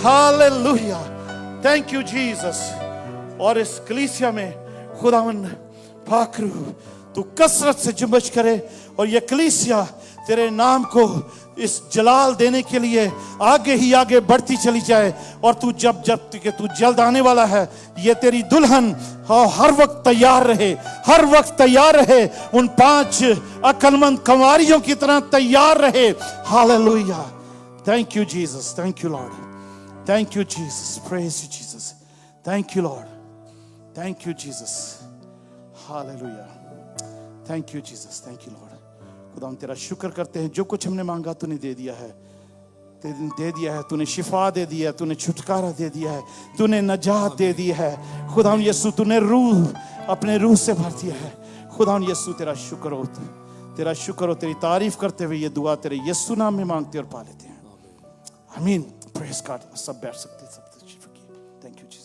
Hallelujah, thank you Jesus. और इस कलीसिया में खुदावन पाखरू तू कसरत से जुम्बश करे और ये कलीसिया तेरे नाम को इस जलाल देने के लिए आगे ही आगे बढ़ती चली जाए। और तू जब कि तू जल्द आने वाला है, ये तेरी दुल्हन हर वक्त तैयार रहे, हर वक्त तैयार रहे, उन 5 अक्लमंद कंवारियों की तरह तैयार रहे। Hallelujah, thank you Jesus, thank you Lord, thank you Jesus, praise you Jesus, thank you Lord, thank you Jesus, hallelujah, thank you Jesus, thank you Lord. खुदा हम तेरा शुक्र करते हैं, जो कुछ हमने मांगा तूने दे दिया है, दे दिया है। तूने शिफा दे दिया है, तूने छुटकारा दे दिया है, तूने नजात दे दी है। खुदा हम यीशु तूने रूह अपने रूह से भर दिया है। खुदा हम यीशु तेरा शुक्र हो, तेरा शुक्र हो, तेरी तारीफ करते हुए ये दुआ तेरे यीशु नाम में मांगते और पा लेते हैं। आमीन, प्रेज गॉड। सब बैठ सकते, सब थैंक यू जीसस।